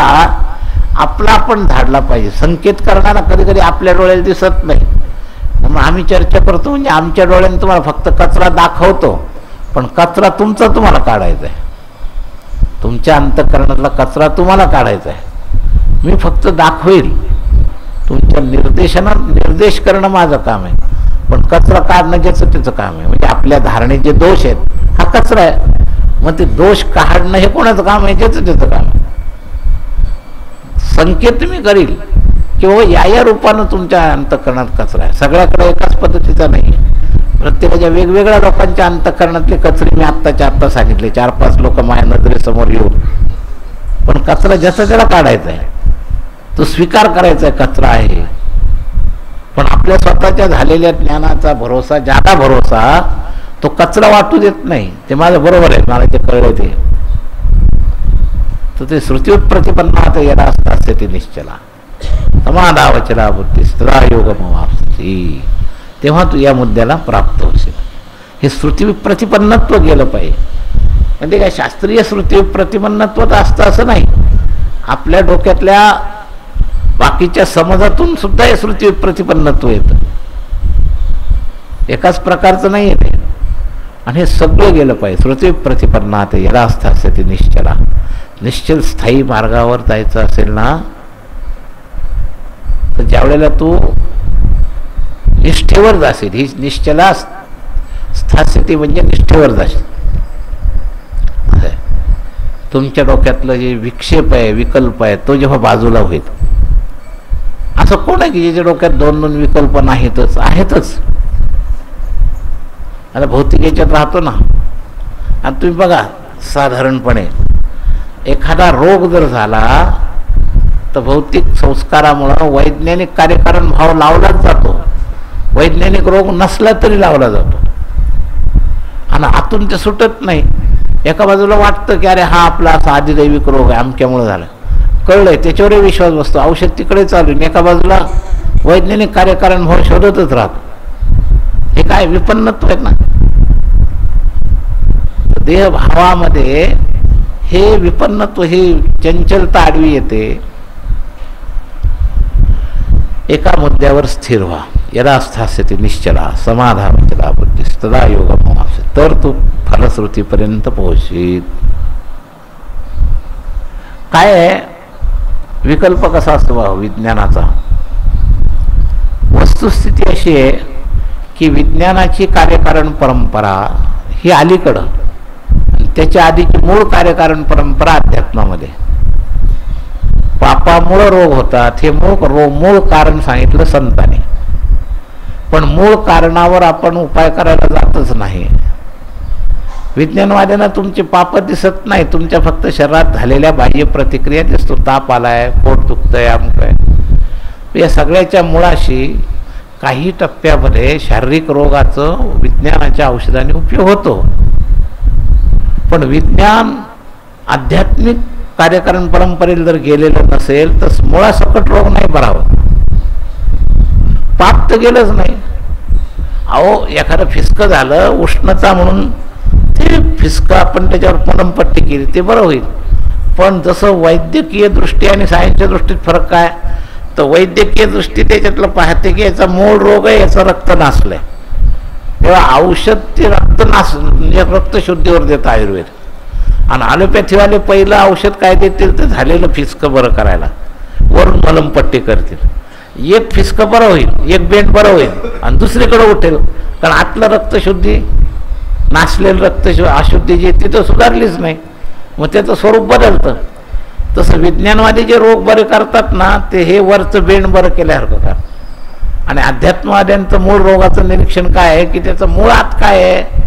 Speaker 1: आपला आपण झाडला पाहिजे. संकेत करणारा कधी कधी आपल्या डोळ्याला दिसत नाही, मग आम्ही चर्चा करतो म्हणजे आमच्या डोळ्याने तुम्हाला फक्त कचरा दाखवतो, पण कचरा तुमचा तुम्हाला काढायचा आहे. तुमच्या अंतःकरणातला कचरा तुम्हाला काढायचा आहे. मी फक्त दाखवेल, तुमच्या निर्देशनात निर्देश करणं माझं काम आहे, पण कचरा काढणं ज्याचं त्याचं काम आहे. म्हणजे आपल्या धारणेत जे दोष आहेत हा कचरा आहे, मग ते दोष काढणं हे कोणाचं काम आहे? ज्याचं त्याचं काम आहे. संकेत मी करील किंवा या रूपानं तुमच्या अंतःकरणात कचरा आहे. सगळ्याकडे एकाच पद्धतीचा नाही, प्रत्येकाच्या वेगवेगळ्या लोकांच्या अंतःकरणातले कचरे मी आत्ताच्या आत्ता सांगितले, 4-5 लोक माझ्या नजरेसमोर येऊन. पण कचरा ज्याचा त्याला काढायचा आहे, तो स्वीकार करायचा आहे कचरा आहे. पण आपल्या स्वतःच्या झालेल्या ज्ञानाचा भरोसा, ज्यादा भरोसा, तो कचरा वाटू देत नाही. ते माझं बरोबर आहे, मला ते कळलं ते. तर ते श्रुतीवर प्रतिपन्नात येणं असते ते निश्चला समाधावचला बुद्धी सदा योगमवाप्ती. तेव्हा तू या मुद्द्याला प्राप्त होशील. हे श्रुती प्रतिपन्नत्व गेलं पाहिजे. म्हणजे काय शास्त्रीय श्रुती प्रतिपन्नत्व असतं असं नाही, आपल्या डोक्यातल्या बाकीच्या समजातून सुद्धा हे श्रुती प्रतिपन्नत्व येतं. एकाच प्रकारचं नाही येते. आणि हे सगळं गेलं पाहिजे. श्रुती प्रतिपन्नात यदास्थास्य ते निश्चला. निश्चल स्थायी मार्गावर जायचं असेल ना, तर ज्यावेळेला तू निष्ठेवर जाशील, ही निश्चला स्थास्यती म्हणजे निष्ठेवर जाशील. तुमच्या डोक्यातलं जे विक्षेप आहे, विकल्प आहे, तो जेव्हा बाजूला होईल. असं कोण आहे की ज्याच्या डोक्यात 2-2 विकल्प नाहीतच, आहेतच. आता भौतिक याच्यात राहतो ना. आणि तुम्ही बघा साधारणपणे एखादा रोग जर झाला तर भौतिक संस्कारामुळं वैज्ञानिक कार्यकारण भाव लावलाच जातो. वैज्ञानिक रोग नसला तरी लावला जातो आणि आतून ते सुटत नाही. एका बाजूला वाटतं की अरे हा आपला असा आदिदैविक रोग आहे, अमक्यामुळे झाला, कळलंय, त्याच्यावरही विश्वास बसतो, औषध तिकडे चालू. एका बाजूला वैज्ञानिक कार्यकारण भाव शोधतच राहतो. हे काय विपन्नत्व आहेत ना. देहभावामध्ये हे विपन्नत्व, ही चंचलता आडवी येते. एका मुद्द्यावर स्थिर व्हा. यदा स्थास्यते निश्चला समाधावचला बुद्धी सदा योगमवाप्स्यति. तर तू फलश्रुतीपर्यंत पोहोचशील. काय आहे विकल्प कसा असतो विज्ञानाचा? वस्तुस्थिती अशी आहे की विज्ञानाची कार्यकारण परंपरा ही अलीकडं, त्याच्या आधीची मूळ कार्यकारण परंपरा अध्यात्मामध्ये. पापामुळे रोग होतात हे मूळ कारण सांगितलं संतांनी. पण मूळ कारणावर आपण उपाय करायला जातच नाही. विज्ञानवाद्यांना तुमचे पाप दिसत नाही, तुमच्या फक्त शरीरात झालेल्या बाह्य प्रतिक्रिया दिसतो. ताप आलाय, पोट दुखतंय, अमुक आहे. या सगळ्याच्या मुळाशी काही टप्प्यामध्ये शारीरिक रोगाचं विज्ञानाच्या औषधाने उपयोग होतो. पण विज्ञान आध्यात्मिक कार्यकारण परंपरेला जर गेलेलं नसेल तर मुळासकट रोग नाही बरावं. पाप तर गेलंच नाही. अहो एखादं फिसकं झालं उष्णता म्हणून, ते फिसकं आपण त्याच्यावर मलमपट्टी केली ते बरं होईल. पण जसं वैद्यकीय दृष्टी आणि सायन्सच्या दृष्टीत फरक काय, तर वैद्यकीय दृष्टी त्याच्यातलं पाहते की याचा मूळ रोग आहे, याचं रक्त नासलंय, तेव्हा औषध ते रक्तशुद्धीवर देतं आयुर्वेद. आणि ॲलोपॅथीवाले पहिलं औषध काय देतील तर झालेलं फिसकं बरं करायला वरून मलमपट्टी करतील. एक फिसकं बरं होईल, एक बेंड बरं होईल आणि दुसरीकडे उठेल, कारण आतलं रक्तशुद्धी, नासलेलं रक्त अशुद्धी जी ती तर सुधारलीच नाही, मग त्याचं स्वरूप बदलतं. तसं विज्ञानवादी जे रोग बरे करतात ना, ते हे वरचं बेंड बरं केल्यासारखं का. आणि अध्यात्मवाद्यांचं मूळ रोगाचं निरीक्षण काय आहे की त्याचं मुळात काय आहे,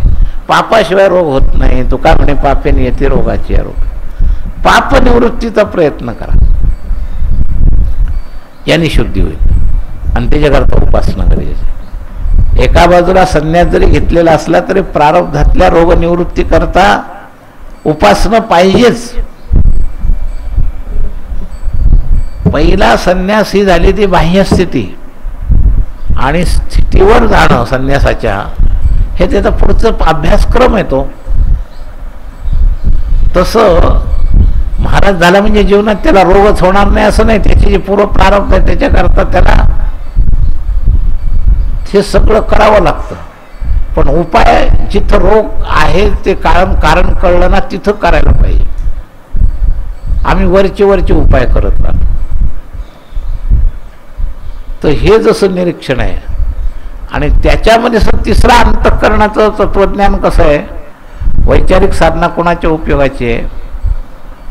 Speaker 1: पापाशिवाय रोग होत नाही. तो काय म्हणे, पापेने येते रोगाची रोग. पाप निवृत्तीचा प्रयत्न करा, यांनी शुद्धी होईल. आणि त्याच्याकरता उपासना करायची. एका बाजूला संन्यास जरी घेतलेला असला तरी प्रारब्धातल्या रोग निवृत्ती करता उपासना पाहिजेच. पहिला संन्यास ही झाली ती बाह्य स्थिती, आणि स्थितीवर जाणं संन्यासाच्या हे त्याचा पुढचा अभ्यासक्रम येतो. तसं महाराज झाला म्हणजे जीवनात त्याला रोगच होणार नाही असं नाही. त्याचे जे पूर्व प्रारब्ध आहे त्याच्याकरता त्याला हे सगळं करावं लागतं. पण उपाय जिथं रोग आहे ते कारण कळलं ना तिथं करायला पाहिजे. आम्ही वरचे उपाय करत राहतो. तर हे जसं निरीक्षण आहे आणि त्याच्यामध्ये तिसरा अंतःकरणाचं तत्वज्ञान कसं आहे, वैचारिक साधना कोणाच्या उपयोगाची आहे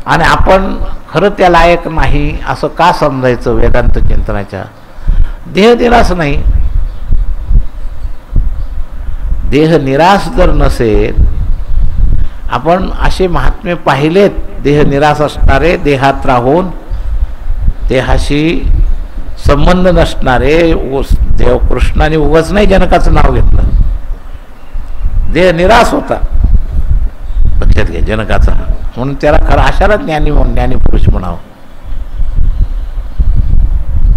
Speaker 1: आणि आपण खरं त्या लायक नाही असं का समजायचं वेदांत चिंतनाच्या. देह निराश नाही, देह निराश जर नसेल, आपण असे महात्मे पाहिलेत देह निराश असणारे, देहात राहून देहाशी संबंध नसणारे. देव कृष्णाने उगाच नाही जनकाचं नाव घेतलं, देह निराश होता लक्षात घ्या जनकाचा, म्हणून त्याला खरं अशाला ज्ञानी पुरुष म्हणावं.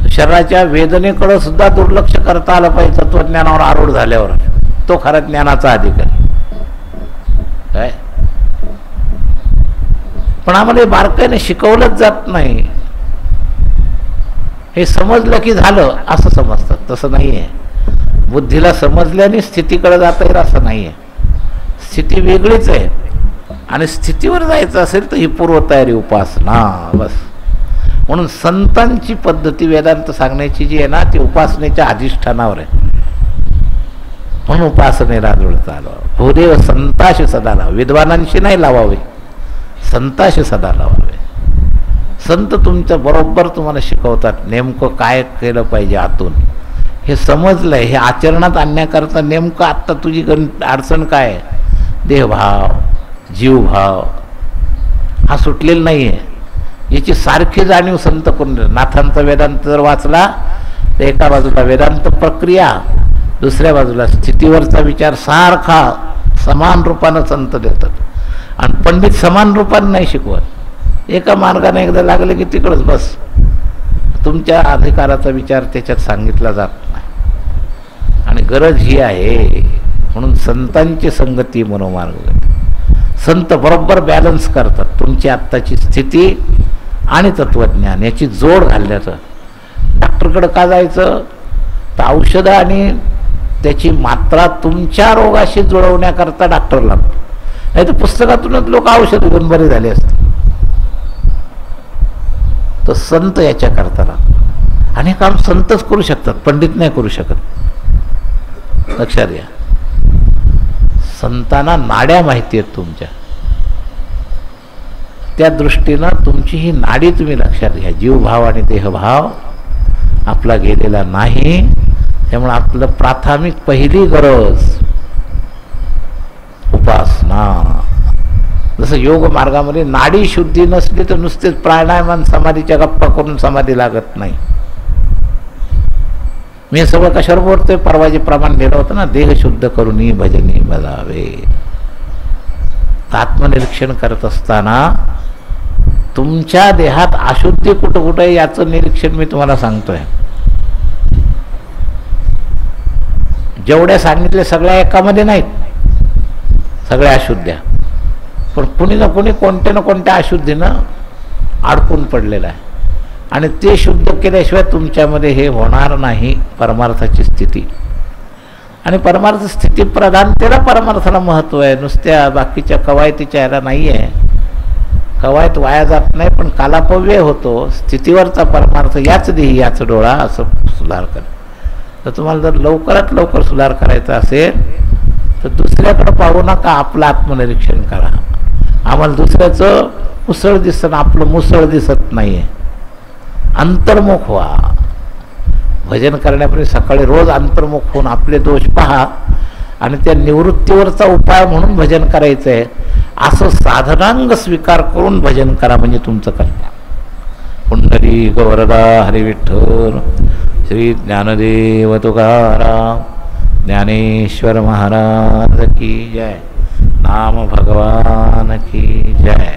Speaker 1: शरीराच्या वेदनेकडे सुद्धा दुर्लक्ष करता आलं पाहिजे तत्वज्ञानावर आरूढ झाल्यावर, तो खरा ज्ञानाचा अधिकारी काय. पण आम्हाला हे बारकाईने शिकवलंच जात नाही. हे समजलं की झालं असं समजतात, तसं नाही आहे. बुद्धीला समजल्याने स्थितीकडे जाता येईल असं नाही आहे. स्थिती वेगळीच आहे आणि स्थितीवर जायचं असेल तर ही पूर्वतयारी उपासना बस. म्हणून संतांची पद्धती वेदांत सांगण्याची जी आहे ना, ती उपासनेच्या अधिष्ठानावर आहे. म्हणून उपासनेला जुळता आलो. भूदेव संताशी सदा लावा, विद्वानांशी नाही लावावे, संताशी सदा लावावे. संत तुमचं बरोबर तुम्हाला शिकवतात नेमकं काय केलं पाहिजे आतून. हे समजलंय, हे आचरणात आणण्याकरता नेमकं आत्ता तुझी अडचण काय आहे, देहभाव जीवभाव हा सुटलेला नाही आहे. याची सारखी जाणीव संत करून. नाथांचा वेदांत जर वाचला तर एका बाजूला वेदांत प्रक्रिया, दुसऱ्या बाजूला स्थितीवरचा विचार सारखा समान रूपानं संत देतात. आणि पंडित समान रूपानं नाही शिकवत, एका मार्गाने एकदा लागले की तिकडच बस. तुमच्या अधिकाराचा विचार त्याच्यात सांगितला जात नाही आणि गरज ही आहे. म्हणून संतांची संगती मनोमार्ग. संत बरोबर बॅलन्स करतात तुमची आत्ताची स्थिती आणि तत्वज्ञान याची जोड घालण्याचं. डॉक्टरकडे का जायचं तर औषधं आणि त्याची मात्रा तुमच्या रोगाशी जुळवण्याकरता डॉक्टर लागतो. नाही तर पुस्तकातूनच लोक औषध घेऊन बरे झाले असते. तर संत याच्या करता लागतो आणि काम संतच करू शकतात, पंडित नाही करू शकत. लक्षात घ्या, संतांना नाड्या माहिती आहेत तुमच्या, त्या दृष्टीनं तुमची ही नाडी तुम्ही लक्षात घ्या. जीवभाव आणि देहभाव आपला गेलेला नाही. त्यामुळे आपलं प्राथमिक पहिली गरज उपासना. जसं योग मार्गामध्ये नाडी शुद्धी नसली तर नुसतेच प्राणायाम समाधीच्या गप्पा करून समाधी लागत नाही. मी सगळं कशावर बोलतोय, परवाजे प्रमाण लिहिलं होतं ना, देह शुद्ध करूनही भजनी बजावे. आत्मनिरीक्षण करत असताना तुमच्या देहात अशुद्धी कुठं कुठं आहे याचं निरीक्षण मी तुम्हाला सांगतोय. जेवढ्या सांगितले सगळ्या एकामध्ये नाहीत, सगळ्या अशुद्ध्या. पण कुणी ना कुणी कोणत्या ना कोणत्या अशुद्धीनं अडकून पडलेलं आहे आणि ते शुद्ध केल्याशिवाय तुमच्यामध्ये हे होणार नाही परमार्थाची स्थिती. आणि परमार्थ स्थिती प्रधानतेला परमार्थाला महत्त्व आहे, नुसत्या बाकीच्या कवायतीच्या याला नाही आहे. कवायत वाया जात नाही पण कालापव्यय होतो. स्थितीवरचा परमार्थ याच देही याच डोळा असं सुधार करा. तर तुम्हाला जर लवकरात लवकर सुधार करायचा असेल तर दुसऱ्याकडे पाहू नका, आपलं आत्मनिरीक्षण करा. आम्हाला दुसऱ्याचं मुसळ दिसतं, आपलं मुसळ दिसत नाही आहे. अंतर्मुख व्हा. भजन करण्यापूर्वी सकाळी रोज अंतर्मुख होऊन आपले दोष पहा आणि त्या निवृत्तीवरचा उपाय म्हणून भजन करायचं आहे असं साधनांग स्वीकार करून भजन करा, म्हणजे तुमचं कल्याण. पुंडरी गौरदा हरी विठ्ठल. श्री ज्ञानदेव तुकाराम ज्ञानेश्वर महाराज की जय. नाम भगवान की जय.